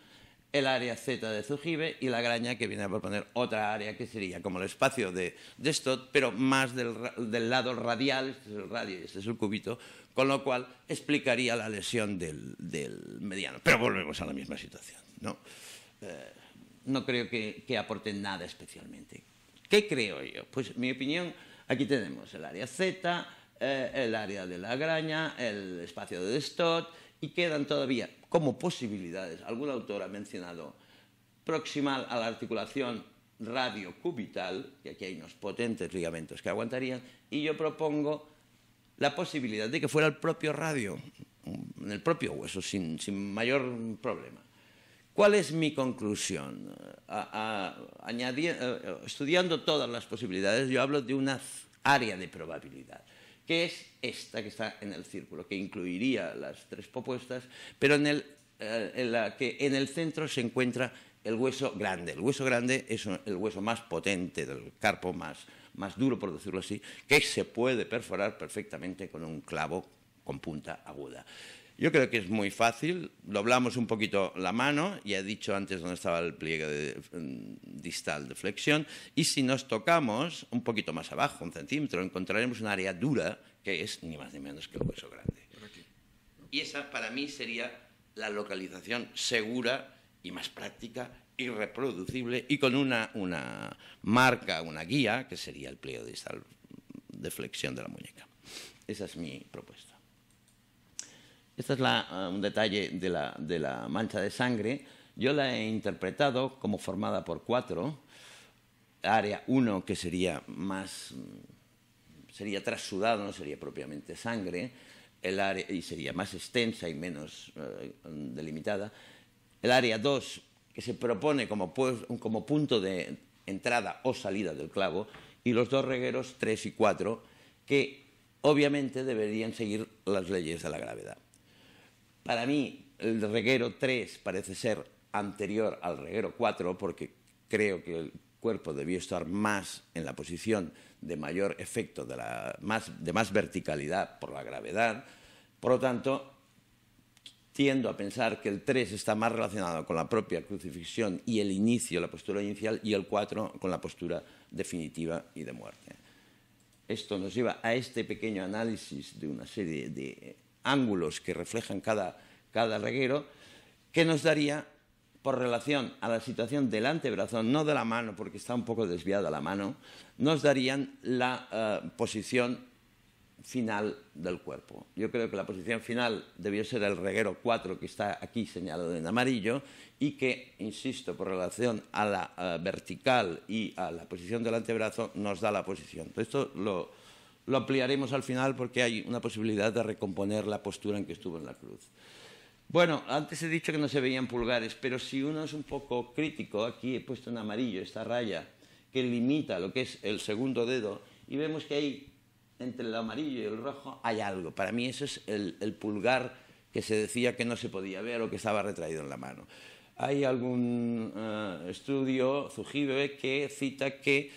S2: el área Z de Zugibe, y la graña que viene a proponer otra área que sería como el espacio de Stott, pero más del lado radial. Este es el radio y este es el cúbito, con lo cual explicaría la lesión del mediano. Pero volvemos a la misma situación, ¿no? No creo que aporte nada especialmente. ¿Qué creo yo? Pues mi opinión, aquí tenemos el área Z, el área de la graña, el espacio de Stott, y quedan todavía como posibilidades, algún autor ha mencionado, proximal a la articulación radiocubital, que aquí hay unos potentes ligamentos que aguantarían, y yo propongo la posibilidad de que fuera el propio radio, en el propio hueso, sin mayor problema. ¿Cuál es mi conclusión? Estudiando todas las posibilidades, yo hablo de una área de probabilidad, que es esta que está en el círculo, que incluiría las tres propuestas, pero en la que en el centro se encuentra el hueso grande. El hueso grande es el hueso más potente del carpo, más duro, por decirlo así, que se puede perforar perfectamente con un clavo con punta aguda. Yo creo que es muy fácil. Doblamos un poquito la mano, ya he dicho antes dónde estaba el pliegue distal de flexión, y si nos tocamos un poquito más abajo, 1 centímetro, encontraremos un área dura que es ni más ni menos que el hueso grande. Y esa para mí sería la localización segura y más práctica y reproducible, y con una marca, una guía, que sería el pliegue distal de flexión de la muñeca. Esa es mi propuesta. Este es un detalle de la mancha de sangre. Yo la he interpretado como formada por 4. área 1, que sería trasudado, no sería propiamente sangre, y sería más extensa y menos delimitada. El área 2, que se propone como punto de entrada o salida del clavo, y los dos regueros 3 y 4, que obviamente deberían seguir las leyes de la gravedad. Para mí, el reguero 3 parece ser anterior al reguero 4, porque creo que el cuerpo debió estar más en la posición de mayor efecto, de más verticalidad por la gravedad. Por lo tanto, tiendo a pensar que el 3 está más relacionado con la propia crucifixión y el inicio, la postura inicial, y el 4 con la postura definitiva y de muerte. Esto nos lleva a este pequeño análisis de una serie de ángulos que reflejan cada reguero, que nos daría, por relación a la situación del antebrazo, no de la mano, porque está un poco desviada la mano, nos darían la posición final del cuerpo. Yo creo que la posición final debió ser el reguero 4, que está aquí señalado en amarillo, y que, insisto, por relación a la vertical y a la posición del antebrazo, nos da la posición. Esto lo ampliaremos al final, porque hay una posibilidad de recomponer la postura en que estuvo en la cruz. Bueno, antes he dicho que no se veían pulgares, pero si uno es un poco crítico, aquí he puesto en amarillo esta raya que limita lo que es el segundo dedo, y vemos que hay, entre el amarillo y el rojo, hay algo. Para mí eso es el pulgar que se decía que no se podía ver o que estaba retraído en la mano. Hay algún estudio, Zugibe, que cita que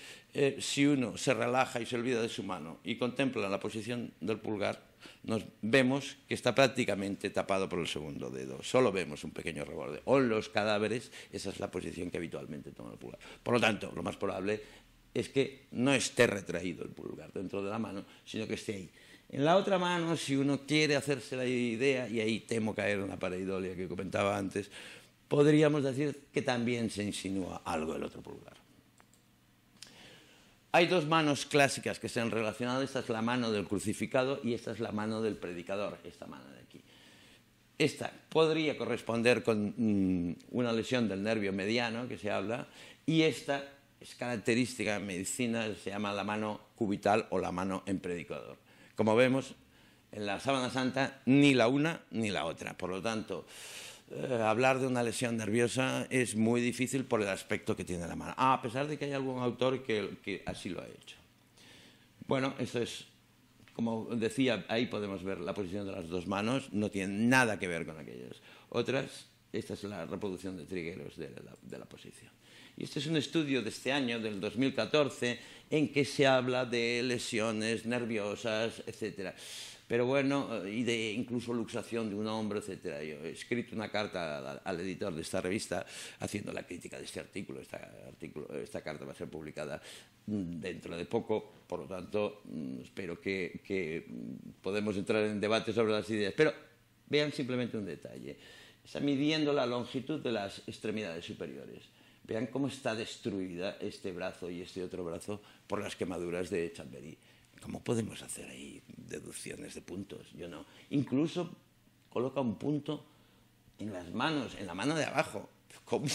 S2: si uno se relaja y se olvida de su mano y contempla la posición del pulgar, nos vemos que está prácticamente tapado por el segundo dedo. Solo vemos un pequeño reborde. O en los cadáveres, esa es la posición que habitualmente toma el pulgar. Por lo tanto, lo más probable es que no esté retraído el pulgar dentro de la mano, sino que esté ahí. En la otra mano, si uno quiere hacerse la idea, y ahí temo caer en la pareidolia que comentaba antes, podríamos decir que también se insinúa algo del otro pulgar. Hay dos manos clásicas que se han relacionado. Esta es la mano del crucificado y esta es la mano del predicador, esta mano de aquí. Esta podría corresponder con una lesión del nervio mediano, que se habla, y esta es característica en medicina, se llama la mano cubital o la mano en predicador. Como vemos, en la sábana santa ni la una ni la otra. Por lo tanto, hablar de una lesión nerviosa es muy difícil por el aspecto que tiene la mano, a pesar de que hay algún autor que así lo ha hecho. Bueno, esto es, como decía, ahí podemos ver la posición de las dos manos, no tiene nada que ver con aquellas otras. Esta es la reproducción de trigueros de la posición. Y este es un estudio de este año, del 2014, en que se habla de lesiones nerviosas, etcétera. Pero bueno, y de incluso luxación de un hombro, etcétera. Yo he escrito una carta al editor de esta revista haciendo la crítica de este artículo. Esta carta va a ser publicada dentro de poco, por lo tanto, espero que podamos entrar en debate sobre las ideas. Pero vean simplemente un detalle. Está midiendo la longitud de las extremidades superiores. Vean cómo está destruida este brazo y este otro brazo por las quemaduras de Chambéry. ¿Cómo podemos hacer ahí deducciones de puntos? Yo no. Incluso coloca un punto en las manos, en la mano de abajo. ¿Cómo?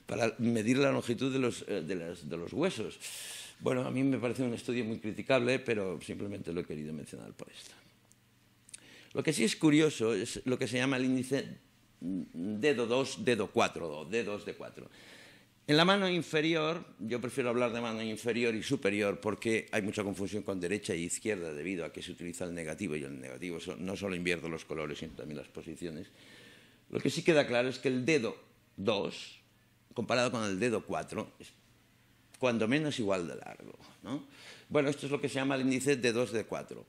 S2: Para medir la longitud de los huesos. Bueno, a mí me parece un estudio muy criticable, pero simplemente lo he querido mencionar por esto. Lo que sí es curioso es lo que se llama el índice dedo 2, dedo 4, o dedos de 4. En la mano inferior, yo prefiero hablar de mano inferior y superior porque hay mucha confusión con derecha e izquierda debido a que se utiliza el negativo, y el negativo no solo invierte los colores, sino también las posiciones. Lo que sí queda claro es que el dedo 2, comparado con el dedo 4, es cuando menos igual de largo, ¿no? Bueno, esto es lo que se llama el índice de 2 de 4.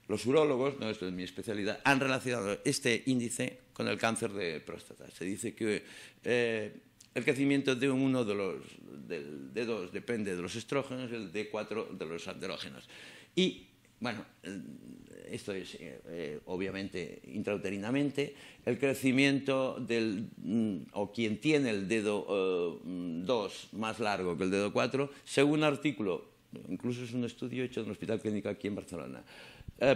S2: Los urólogos, no, esto es mi especialidad, han relacionado este índice con el cáncer de próstata. Se dice que el crecimiento de uno del D2 depende de los estrógenos, el D4 de los andrógenos. Y, bueno, esto es obviamente intrauterinamente. El crecimiento o quien tiene el dedo 2 más largo que el dedo 4, según un artículo, incluso es un estudio hecho en un hospital clínico aquí en Barcelona,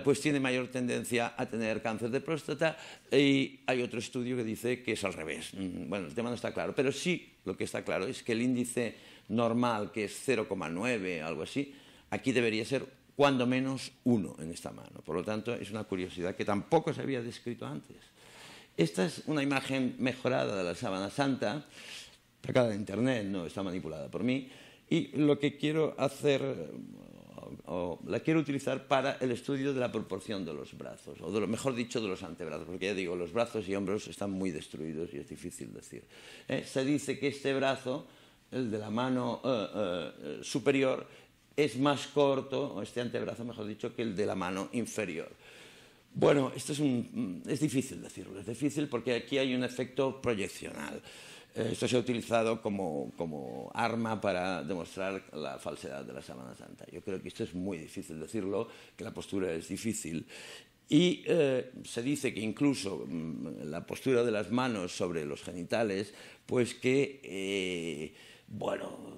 S2: pues tiene mayor tendencia a tener cáncer de próstata, y hay otro estudio que dice que es al revés. Bueno, el tema no está claro, pero sí lo que está claro es que el índice normal, que es 0,9, algo así, aquí debería ser cuando menos 1 en esta mano. Por lo tanto, es una curiosidad que tampoco se había descrito antes. Esta es una imagen mejorada de la sábana santa, sacada de internet, no está manipulada por mí, y lo que quiero hacer, o la quiero utilizar para el estudio de la proporción de los brazos, o mejor dicho, de los antebrazos, porque ya digo, los brazos y hombros están muy destruidos y es difícil decir. Se dice que este brazo, el de la mano superior, es más corto, o este antebrazo, mejor dicho, que el de la mano inferior. Bueno, esto es difícil decirlo, es difícil porque aquí hay un efecto proyeccional. Esto se ha utilizado como arma para demostrar la falsedad de la sábana santa. Yo creo que esto es muy difícil decirlo, que la postura es difícil. Y se dice que incluso la postura de las manos sobre los genitales, pues que, bueno,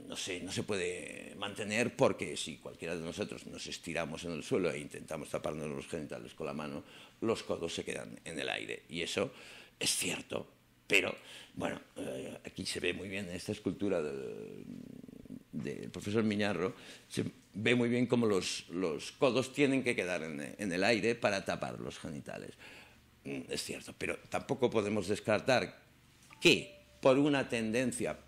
S2: no se puede mantener porque si cualquiera de nosotros nos estiramos en el suelo e intentamos taparnos los genitales con la mano, los codos se quedan en el aire. Y eso es cierto, pero bueno, aquí se ve muy bien en esta escultura del profesor Miñarro, se ve muy bien cómo los codos tienen que quedar en el aire para tapar los genitales. Es cierto, pero tampoco podemos descartar que por una tendencia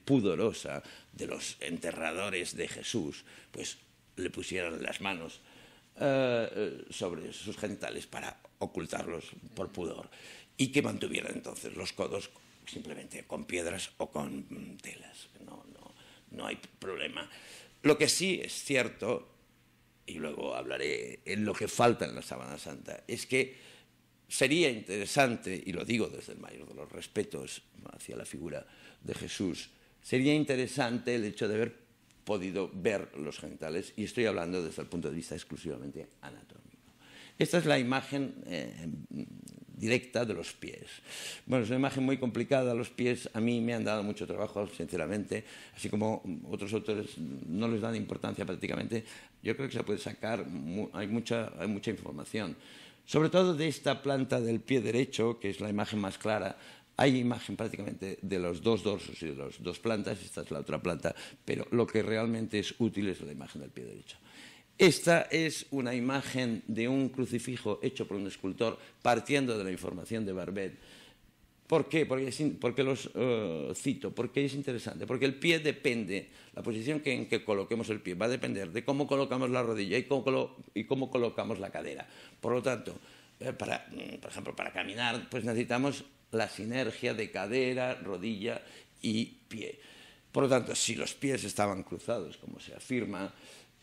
S2: pudorosa de los enterradores de Jesús, pues le pusieran las manos sobre sus genitales para ocultarlos por pudor y que mantuvieran entonces los codos simplemente con piedras o con telas. No hay problema. Lo que sí es cierto, y luego hablaré en lo que falta en la sábana santa, es que sería interesante, y lo digo desde el mayor de los respetos hacia la figura de Jesús, sería interesante el hecho de haber podido ver los genitales, y estoy hablando desde el punto de vista exclusivamente anatómico. Esta es la imagen directa de los pies. Bueno, es una imagen muy complicada. Los pies a mí me han dado mucho trabajo, sinceramente, así como otros autores no les dan importancia prácticamente. Yo creo que se puede sacar, hay mucha información. Sobre todo de esta planta del pie derecho, que es la imagen más clara. Hay imagen prácticamente de los dos dorsos y de las dos plantas, esta es la otra planta, pero lo que realmente es útil es la imagen del pie derecho. Esta es una imagen de un crucifijo hecho por un escultor partiendo de la información de Barbet. ¿Por qué? Porque los cito, porque es interesante, porque el pie depende, la posición en que coloquemos el pie va a depender de cómo colocamos la rodilla y cómo colocamos la cadera. Por lo tanto, por ejemplo, para caminar, pues necesitamos la sinergia de cadera, rodilla y pie. Por lo tanto, si los pies estaban cruzados, como se afirma,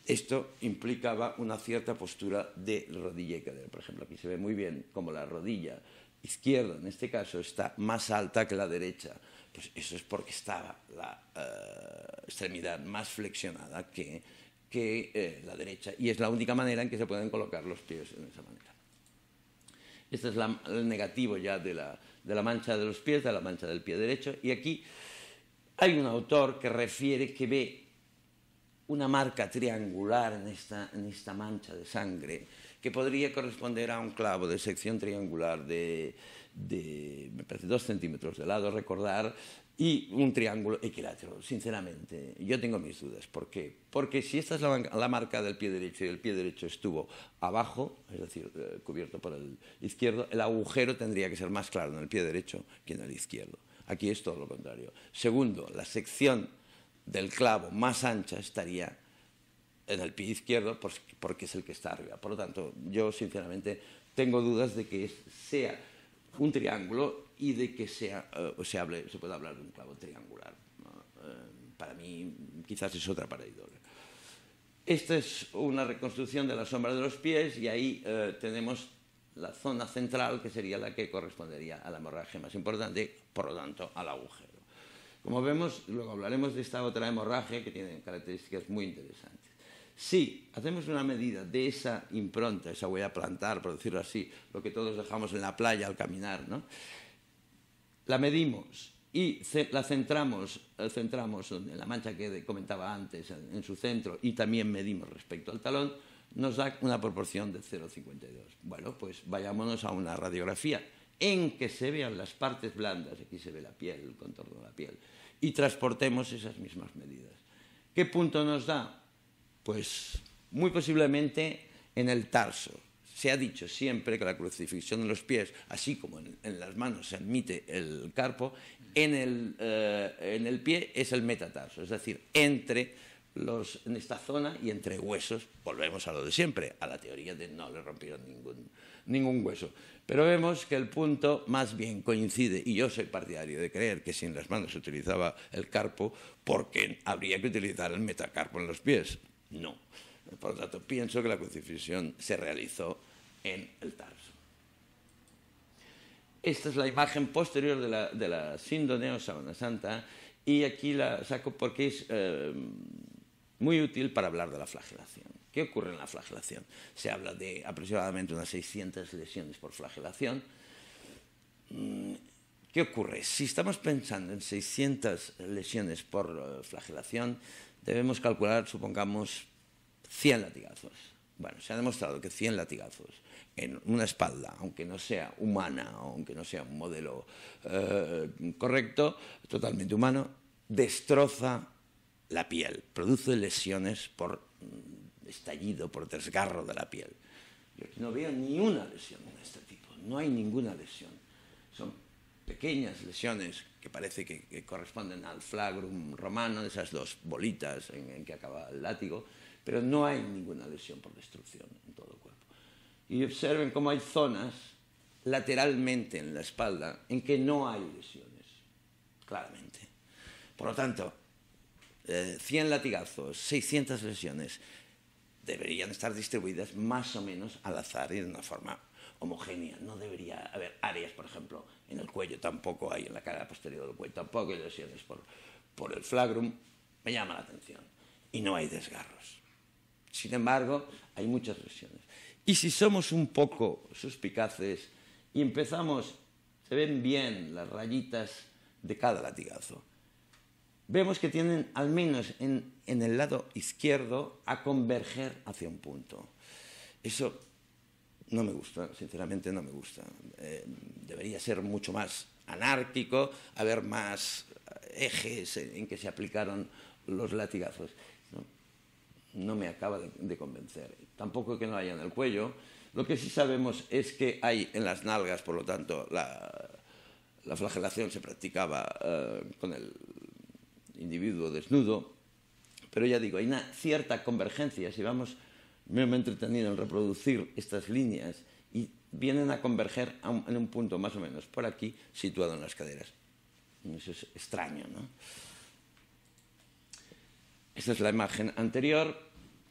S2: esto implicaba una cierta postura de rodilla y cadera. Por ejemplo, aquí se ve muy bien cómo la rodilla izquierda, en este caso, está más alta que la derecha. Pues eso es porque estaba la extremidad más flexionada que la derecha. Y es la única manera en que se pueden colocar los pies en esa manera. Este es el negativo ya de la mancha de los pies, de la mancha del pie derecho. Y aquí hay un autor que refiere que ve una marca triangular en esta mancha de sangre que podría corresponder a un clavo de sección triangular de me parece 2 centímetros de lado, recordar, y un triángulo equilátero. Sinceramente, yo tengo mis dudas. ¿Por qué? Porque si esta es la marca del pie derecho y el pie derecho estuvo abajo, es decir, cubierto por el izquierdo, el agujero tendría que ser más claro en el pie derecho que en el izquierdo. Aquí es todo lo contrario. Segundo, la sección del clavo más ancha estaría en el pie izquierdo porque es el que está arriba. Por lo tanto, yo sinceramente tengo dudas de que sea un triángulo y de que se pueda hablar de un clavo triangular. Para mí quizás es otra pareidolia. Esta es una reconstrucción de la sombra de los pies y ahí tenemos la zona central, que sería la que correspondería a la hemorragia más importante, por lo tanto al agujero. Como vemos, luego hablaremos de esta otra hemorragia que tiene características muy interesantes. Si hacemos una medida de esa impronta, esa huella plantar, por decirlo así, lo que todos dejamos en la playa al caminar, ¿no? La medimos y la centramos en la mancha que comentaba antes, en su centro, y también medimos respecto al talón, nos da una proporción de 0,52. Bueno, pues vayámonos a una radiografía en que se vean las partes blandas, aquí se ve la piel, el contorno de la piel, y transportemos esas mismas medidas. ¿Qué punto nos da? Pues muy posiblemente en el tarso. Se ha dicho siempre que la crucifixión en los pies, así como en las manos se admite el carpo, en el pie es el metatarso, es decir, en esta zona y entre huesos. Volvemos a lo de siempre, a la teoría de no le rompieron ningún hueso. Pero vemos que el punto más bien coincide, y yo soy partidario de creer que si en las manos se utilizaba el carpo, ¿por qué habría que utilizar el metacarpo en los pies? No. Por lo tanto, pienso que la crucifixión se realizó en el tarso. Esta es la imagen posterior de la síndone o sábana santa, y aquí la saco porque es muy útil para hablar de la flagelación. ¿Qué ocurre en la flagelación? Se habla de aproximadamente unas 600 lesiones por flagelación. ¿Qué ocurre? Si estamos pensando en 600 lesiones por flagelación, debemos calcular, supongamos, 100 latigazos. Bueno, se ha demostrado que 100 latigazos en una espalda, aunque no sea humana, aunque no sea un modelo correcto, totalmente humano, destroza la piel, produce lesiones por estallido, por desgarro de la piel. Yo no veo ni una lesión de este tipo, no hay ninguna lesión. Son pequeñas lesiones que parece que corresponden al flagrum romano, de esas dos bolitas en que acaba el látigo, pero no hay ninguna lesión por destrucción en todo el cuerpo. Y observen cómo hay zonas lateralmente en la espalda en que no hay lesiones, claramente. Por lo tanto, 100 latigazos, 600 lesiones, deberían estar distribuidas más o menos al azar y de una forma homogénea. No debería haber áreas, por ejemplo, en el cuello tampoco hay, en la cara posterior del cuello tampoco hay lesiones por el flagrum. Me llama la atención. Y no hay desgarros. Sin embargo, hay muchas lesiones. Y si somos un poco suspicaces y empezamos, se ven bien las rayitas de cada latigazo, vemos que tienden al menos en el lado izquierdo a converger hacia un punto. Eso no me gusta, sinceramente no me gusta. Debería ser mucho más anárquico, haber más ejes en que se aplicaron los latigazos. No me acaba de convencer. Tampoco que no haya en el cuello. Lo que sí sabemos es que hay en las nalgas, por lo tanto, la flagelación se practicaba con el individuo desnudo, pero ya digo, hay una cierta convergencia. Si vamos, me he entretenido en reproducir estas líneas y vienen a converger en un punto más o menos por aquí, situado en las caderas. Eso es extraño, ¿no? Esta es la imagen anterior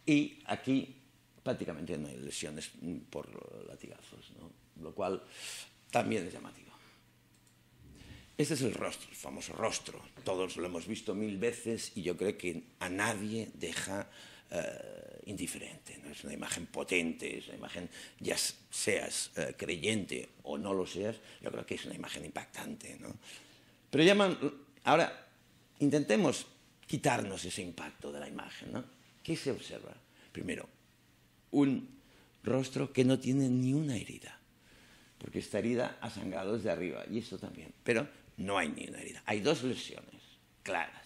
S2: y aquí prácticamente no hay lesiones por latigazos, ¿no? Lo cual también es llamativo. Este es el rostro, el famoso rostro. Todos lo hemos visto 1000 veces y yo creo que a nadie deja indiferente, ¿no? Es una imagen potente, es una imagen, ya seas creyente o no lo seas, yo creo que es una imagen impactante, ¿no? Pero ahora intentemos quitarnos ese impacto de la imagen, ¿no? ¿Qué se observa? Primero, un rostro que no tiene ni una herida, porque esta herida ha sangrado desde arriba, y esto también, pero no hay ni una herida. Hay dos lesiones claras.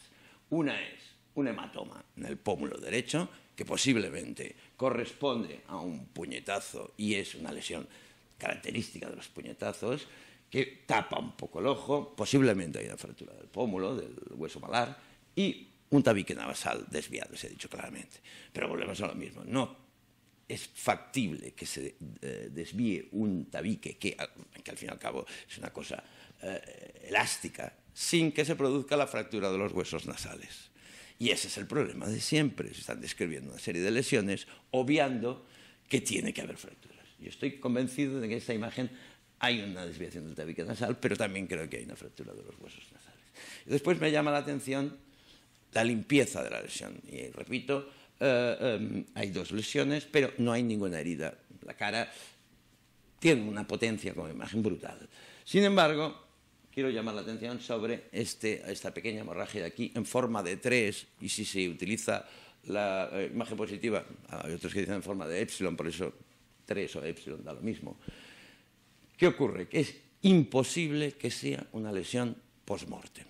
S2: Una es un hematoma en el pómulo derecho, que posiblemente corresponde a un puñetazo y es una lesión característica de los puñetazos, que tapa un poco el ojo, posiblemente hay una fractura del pómulo, del hueso malar, y un tabique nasal desviado, se ha dicho claramente. Pero volvemos a lo mismo, no es factible que se desvíe un tabique, que al fin y al cabo es una cosa elástica, sin que se produzca la fractura de los huesos nasales. Y ese es el problema de siempre. Se están describiendo una serie de lesiones, obviando que tiene que haber fracturas. Yo estoy convencido de que en esta imagen hay una desviación del tabique nasal, pero también creo que hay una fractura de los huesos nasales. Y después me llama la atención la limpieza de la lesión. Y repito, hay dos lesiones, pero no hay ninguna herida. La cara tiene una potencia como imagen brutal. Sin embargo, quiero llamar la atención sobre esta pequeña hemorragia de aquí en forma de 3, y si se utiliza la imagen positiva, hay otros que dicen en forma de epsilon, por eso 3 o epsilon da lo mismo. ¿Qué ocurre? Que es imposible que sea una lesión post-mortem.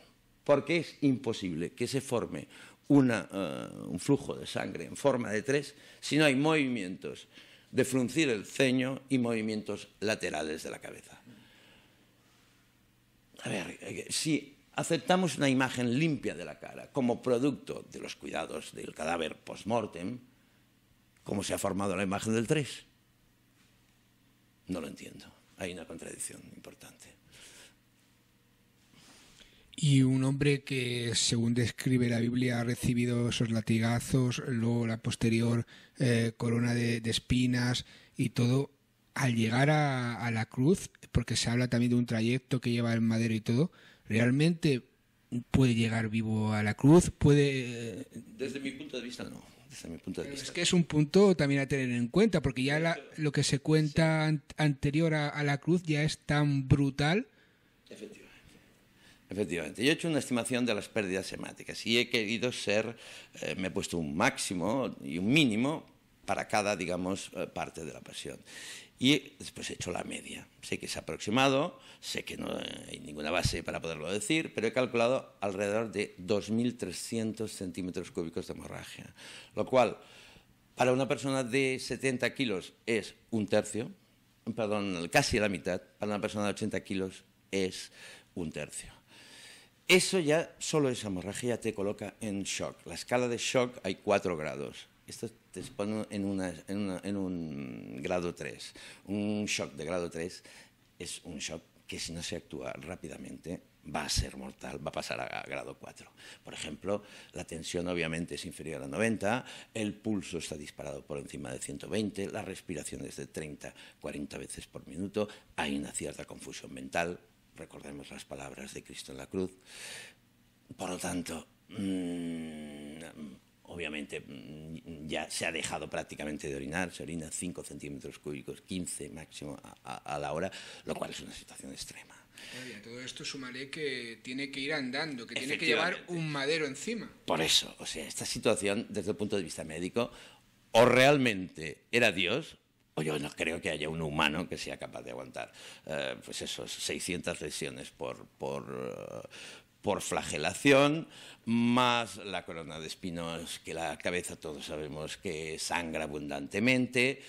S2: porque es imposible que se forme un flujo de sangre en forma de 3 si no hay movimientos de fruncir el ceño y movimientos laterales de la cabeza. A ver, si aceptamos una imagen limpia de la cara como producto de los cuidados del cadáver post-mortem, ¿cómo se ha formado la imagen del 3? No lo entiendo. Hay una contradicción importante.
S1: Y un hombre que, según describe la Biblia, ha recibido esos latigazos, luego la posterior corona de espinas y todo, al llegar a la cruz, porque se habla también de un trayecto que lleva el madero y todo, ¿realmente puede llegar vivo a la cruz? ¿Puede...?
S2: Desde mi punto de vista, no. Desde mi punto de vista.
S1: Es que es un punto también a tener en cuenta, porque ya lo que se cuenta anterior a la cruz ya es tan brutal.
S2: Efectivamente. Yo he hecho una estimación de las pérdidas hemáticas y he querido me he puesto un máximo y un mínimo para cada, digamos, parte de la pasión. Y después he hecho la media. Sé que es aproximado, sé que no hay ninguna base para poderlo decir, pero he calculado alrededor de 2.300 centímetros cúbicos de hemorragia, lo cual para una persona de 70 kilos es un tercio, perdón, casi la mitad, para una persona de 80 kilos es un tercio. Eso ya, solo esa hemorragia te coloca en shock. La escala de shock hay 4 grados. Esto te pone en un grado 3. Un shock de grado 3 es un shock que si no se actúa rápidamente va a ser mortal, va a pasar a grado 4. Por ejemplo, la tensión obviamente es inferior a 90, el pulso está disparado por encima de 120, la respiración es de 30-40 veces por minuto, hay una cierta confusión mental. Recordemos las palabras de Cristo en la cruz. Por lo tanto, obviamente ya se ha dejado prácticamente de orinar, se orina 5 centímetros cúbicos, 15 máximo a la hora, lo cual es una situación extrema.
S1: A todo esto sumaré que tiene que ir andando, que tiene que llevar un madero encima.
S2: Por eso, o sea, esta situación desde el punto de vista médico, o realmente era Dios, o yo no creo que haya un humano que sea capaz de aguantar pues esos 600 lesiones por flagelación, más la corona de espinos, que la cabeza todos sabemos que sangra abundantemente,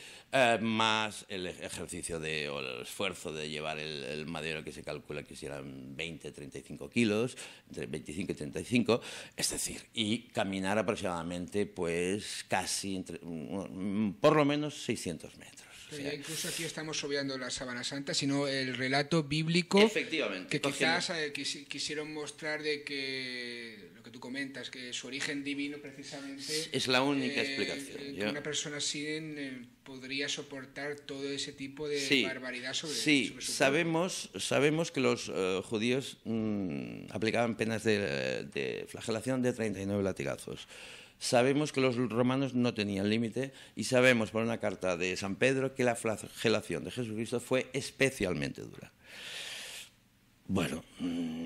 S2: más el ejercicio o el esfuerzo de llevar el madero, que se calcula que serán 20-35 kilos, entre 25 y 35, es decir, y caminar aproximadamente pues casi por lo menos 600 metros.
S1: Pero ya incluso aquí estamos obviando la Sábana Santa, sino el relato bíblico que quizás quisieron mostrar de que, lo que tú comentas, que su origen divino precisamente...
S2: Es la única explicación.
S1: Que una persona así podría soportar todo ese tipo de barbaridad sobre su
S2: sabemos que los judíos aplicaban penas de flagelación de 39 latigazos. Sabemos que los romanos no tenían límite y sabemos por una carta de San Pedro que la flagelación de Jesucristo fue especialmente dura. Bueno,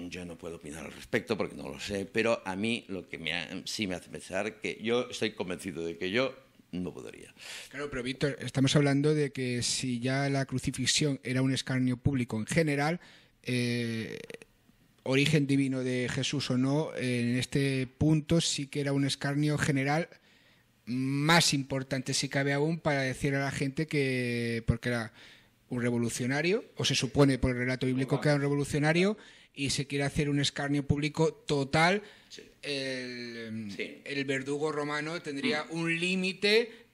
S2: yo no puedo opinar al respecto porque no lo sé, pero a mí lo que sí me hace pensar que yo estoy convencido de que yo no podría.
S1: Claro, pero Víctor, estamos hablando de que si ya la crucifixión era un escarnio público en general, origen divino de Jesús o no, en este punto sí que era un escarnio general más importante, si cabe aún, para decir a la gente que, porque era un revolucionario, o se supone por el relato bíblico que era un revolucionario, y se quiere hacer un escarnio público total, el verdugo romano tendría un límite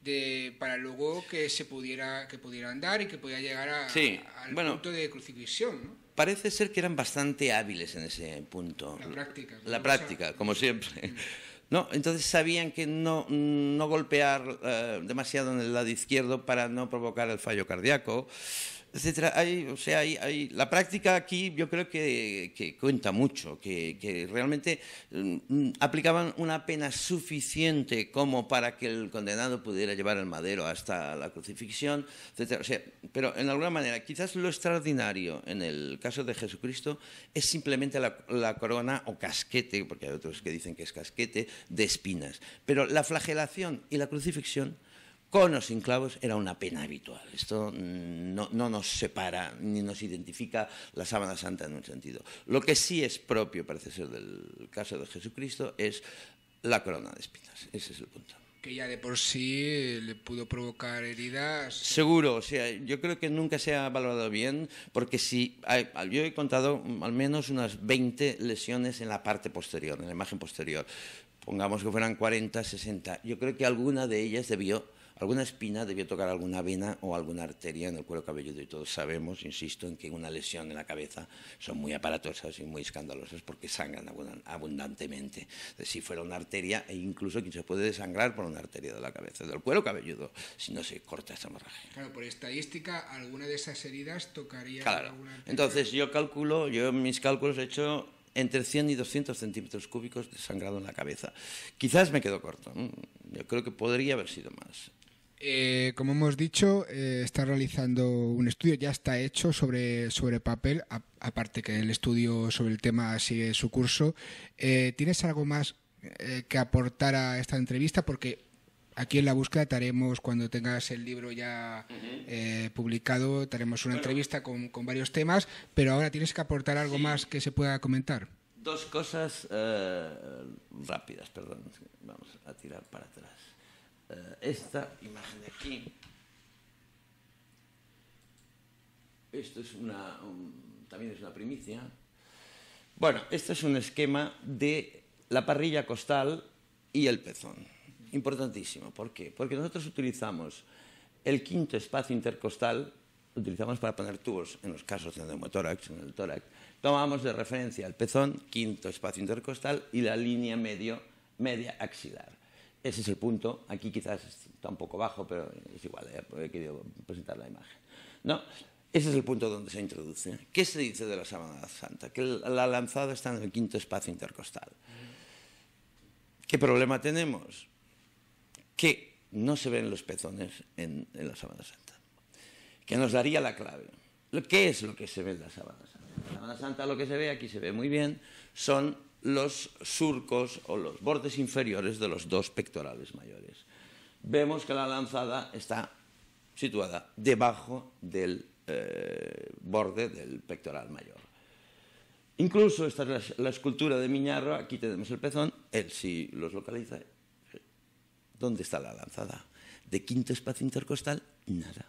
S1: para luego que pudiera andar y que pudiera llegar al punto de crucifixión, ¿no?
S2: Parece ser que eran bastante hábiles en ese punto. La práctica, como siempre. No, entonces sabían que no golpear demasiado en el lado izquierdo para no provocar el fallo cardíaco, etcétera. La práctica aquí yo creo que cuenta mucho, que realmente aplicaban una pena suficiente como para que el condenado pudiera llevar el madero hasta la crucifixión, etcétera. O sea, pero en alguna manera, quizás lo extraordinario en el caso de Jesucristo es simplemente la corona o casquete, porque hay otros que dicen que es casquete, de espinas. Pero la flagelación y la crucifixión con o sin clavos, era una pena habitual. Esto no nos separa ni nos identifica la sábana santa en un sentido. Lo que sí es propio, parece ser, del caso de Jesucristo es la corona de espinas. Ese es el punto.
S1: Que ya de por sí le pudo provocar heridas.
S2: Seguro, o sea, yo creo que nunca se ha valorado bien, porque yo he contado al menos unas 20 lesiones en la parte posterior, en la imagen posterior. Pongamos que fueran 40, 60. Yo creo que alguna de ellas alguna espina debió tocar alguna vena o alguna arteria en el cuero cabelludo, y todos sabemos, insisto, en que una lesión en la cabeza son muy aparatosas y muy escandalosas porque sangran abundantemente. Si fuera una arteria, e incluso quien se puede desangrar por una arteria de la cabeza, del cuero cabelludo, si no se corta esa hemorragia.
S1: Claro, por estadística, alguna de esas heridas tocaría alguna arteria.
S2: Entonces yo en mis cálculos he hecho entre 100 y 200 centímetros cúbicos de sangrado en la cabeza. Quizás me quedo corto, yo creo que podría haber sido más.
S1: Como hemos dicho, está realizando un estudio, ya está hecho sobre papel, aparte que el estudio sobre el tema sigue su curso. ¿Tienes algo más que aportar a esta entrevista? Porque aquí en La Búsqueda te haremos, cuando tengas el libro ya publicado, te haremos una entrevista con varios temas, pero ahora tienes que aportar algo más que se pueda comentar.
S2: Dos cosas rápidas, perdón, vamos a tirar para atrás. Esta imagen de aquí, esto es también es una primicia. Bueno, este es un esquema de la parrilla costal y el pezón. Importantísimo. ¿Por qué? Porque nosotros utilizamos el quinto espacio intercostal, lo utilizamos para poner tubos en los casos de neumotórax, en el tórax. Tomamos de referencia el pezón, quinto espacio intercostal, y la línea media axilar. Ese es el punto. Aquí quizás está un poco bajo, pero es igual, he querido presentar la imagen. ¿No? Ese es el punto donde se introduce. ¿Qué se dice de la sábana santa? Que la lanzada está en el quinto espacio intercostal. ¿Qué problema tenemos? Que no se ven los pezones en la sábana santa, que nos daría la clave. ¿Qué es lo que se ve en la sábana santa? En la sábana santa lo que se ve, aquí se ve muy bien, son los surcos o los bordes inferiores de los dos pectorales mayores. Vemos que la lanzada está situada debajo del borde del pectoral mayor. Incluso esta es la escultura de Miñarro, aquí tenemos el pezón, él sí los localiza. ¿Dónde está la lanzada? De quinto espacio intercostal, nada.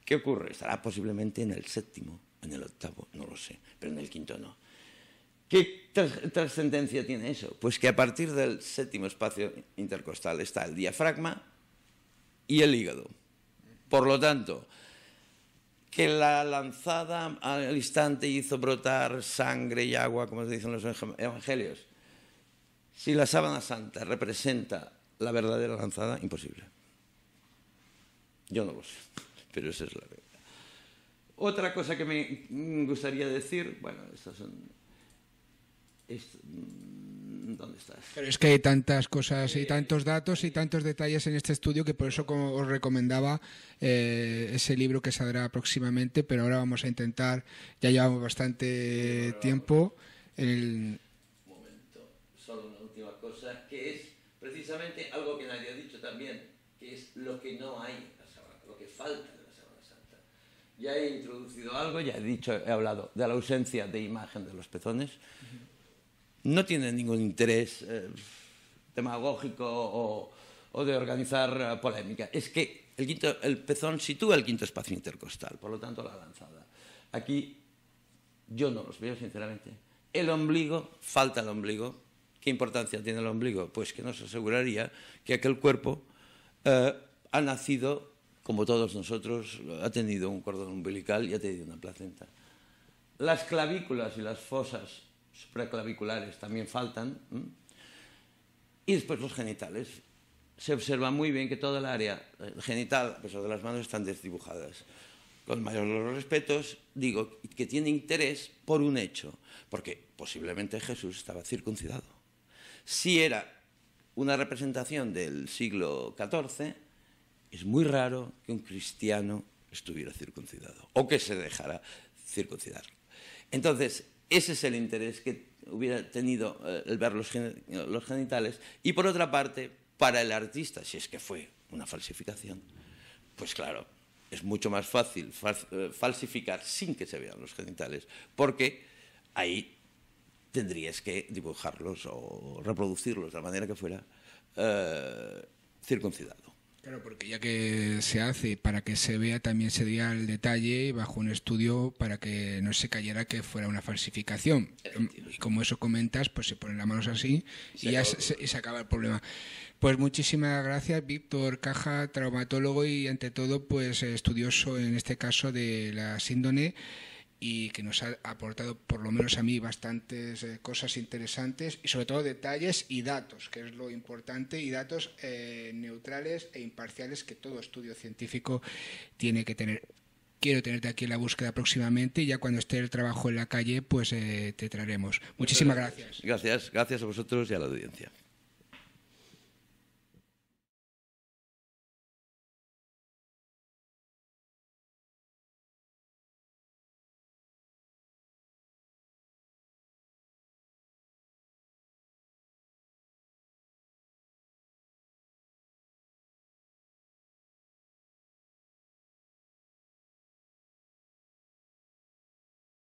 S2: ¿Qué ocurre? Estará posiblemente en el séptimo, en el octavo, no lo sé, pero en el quinto no. ¿Qué trascendencia tiene eso? Pues que a partir del séptimo espacio intercostal está el diafragma y el hígado. Por lo tanto, que la lanzada al instante hizo brotar sangre y agua, como se dice en los evangelios. Si la sábana santa representa la verdadera lanzada, imposible. Yo no lo sé, pero esa es la verdad. Otra cosa que me gustaría decir, bueno, estas son... ¿Dónde estás?
S1: Pero es que hay tantas cosas y tantos datos y tantos detalles en este estudio que por eso os recomendaba ese libro que saldrá próximamente, pero ahora vamos a intentar, ya llevamos bastante tiempo.
S2: Un momento, solo una última cosa, que es precisamente algo que nadie ha dicho también, que es lo que no hay en la sábana, lo que falta de la sábana santa. Ya he introducido algo, he hablado de la ausencia de imagen de los pezones. No tiene ningún interés demagógico o de organizar polémica. Es que el pezón sitúa el quinto espacio intercostal, por lo tanto la lanzada. Aquí yo no los veo, sinceramente. El ombligo, falta el ombligo. ¿Qué importancia tiene el ombligo? Pues que nos aseguraría que aquel cuerpo ha nacido, como todos nosotros, ha tenido un cordón umbilical y ha tenido una placenta. Las clavículas y las fosas supraclaviculares también faltan. Y después los genitales. Se observa muy bien que toda el área genital, a pesar de las manos, están desdibujadas. Con el mayor de los respetos, digo que tiene interés por un hecho, porque posiblemente Jesús estaba circuncidado. Si era una representación del siglo XIV, es muy raro que un cristiano estuviera circuncidado o que se dejara circuncidar. Entonces, ese es el interés que hubiera tenido el ver los genitales. Y por otra parte, para el artista, si es que fue una falsificación. Pues claro, es mucho más fácil falsificar sin que se vean los genitales, porque ahí tendrías que dibujarlos o reproducirlos de la manera que fuera circuncidado.
S1: Claro, porque ya que se hace para que se vea, también se diera el detalle bajo un estudio para que no se cayera que fuera una falsificación. Y como eso comentas, pues se ponen las manos así y ya se acaba el problema. Pues muchísimas gracias, Víctor Caja, traumatólogo y ante todo pues estudioso en este caso de la síndrome, y que nos ha aportado, por lo menos a mí, bastantes cosas interesantes y sobre todo detalles y datos, que es lo importante, y datos neutrales e imparciales que todo estudio científico tiene que tener. Quiero tenerte aquí en la búsqueda próximamente y ya cuando esté el trabajo en la calle, pues te traeremos. Muchísimas gracias.
S2: Gracias a vosotros y a la audiencia.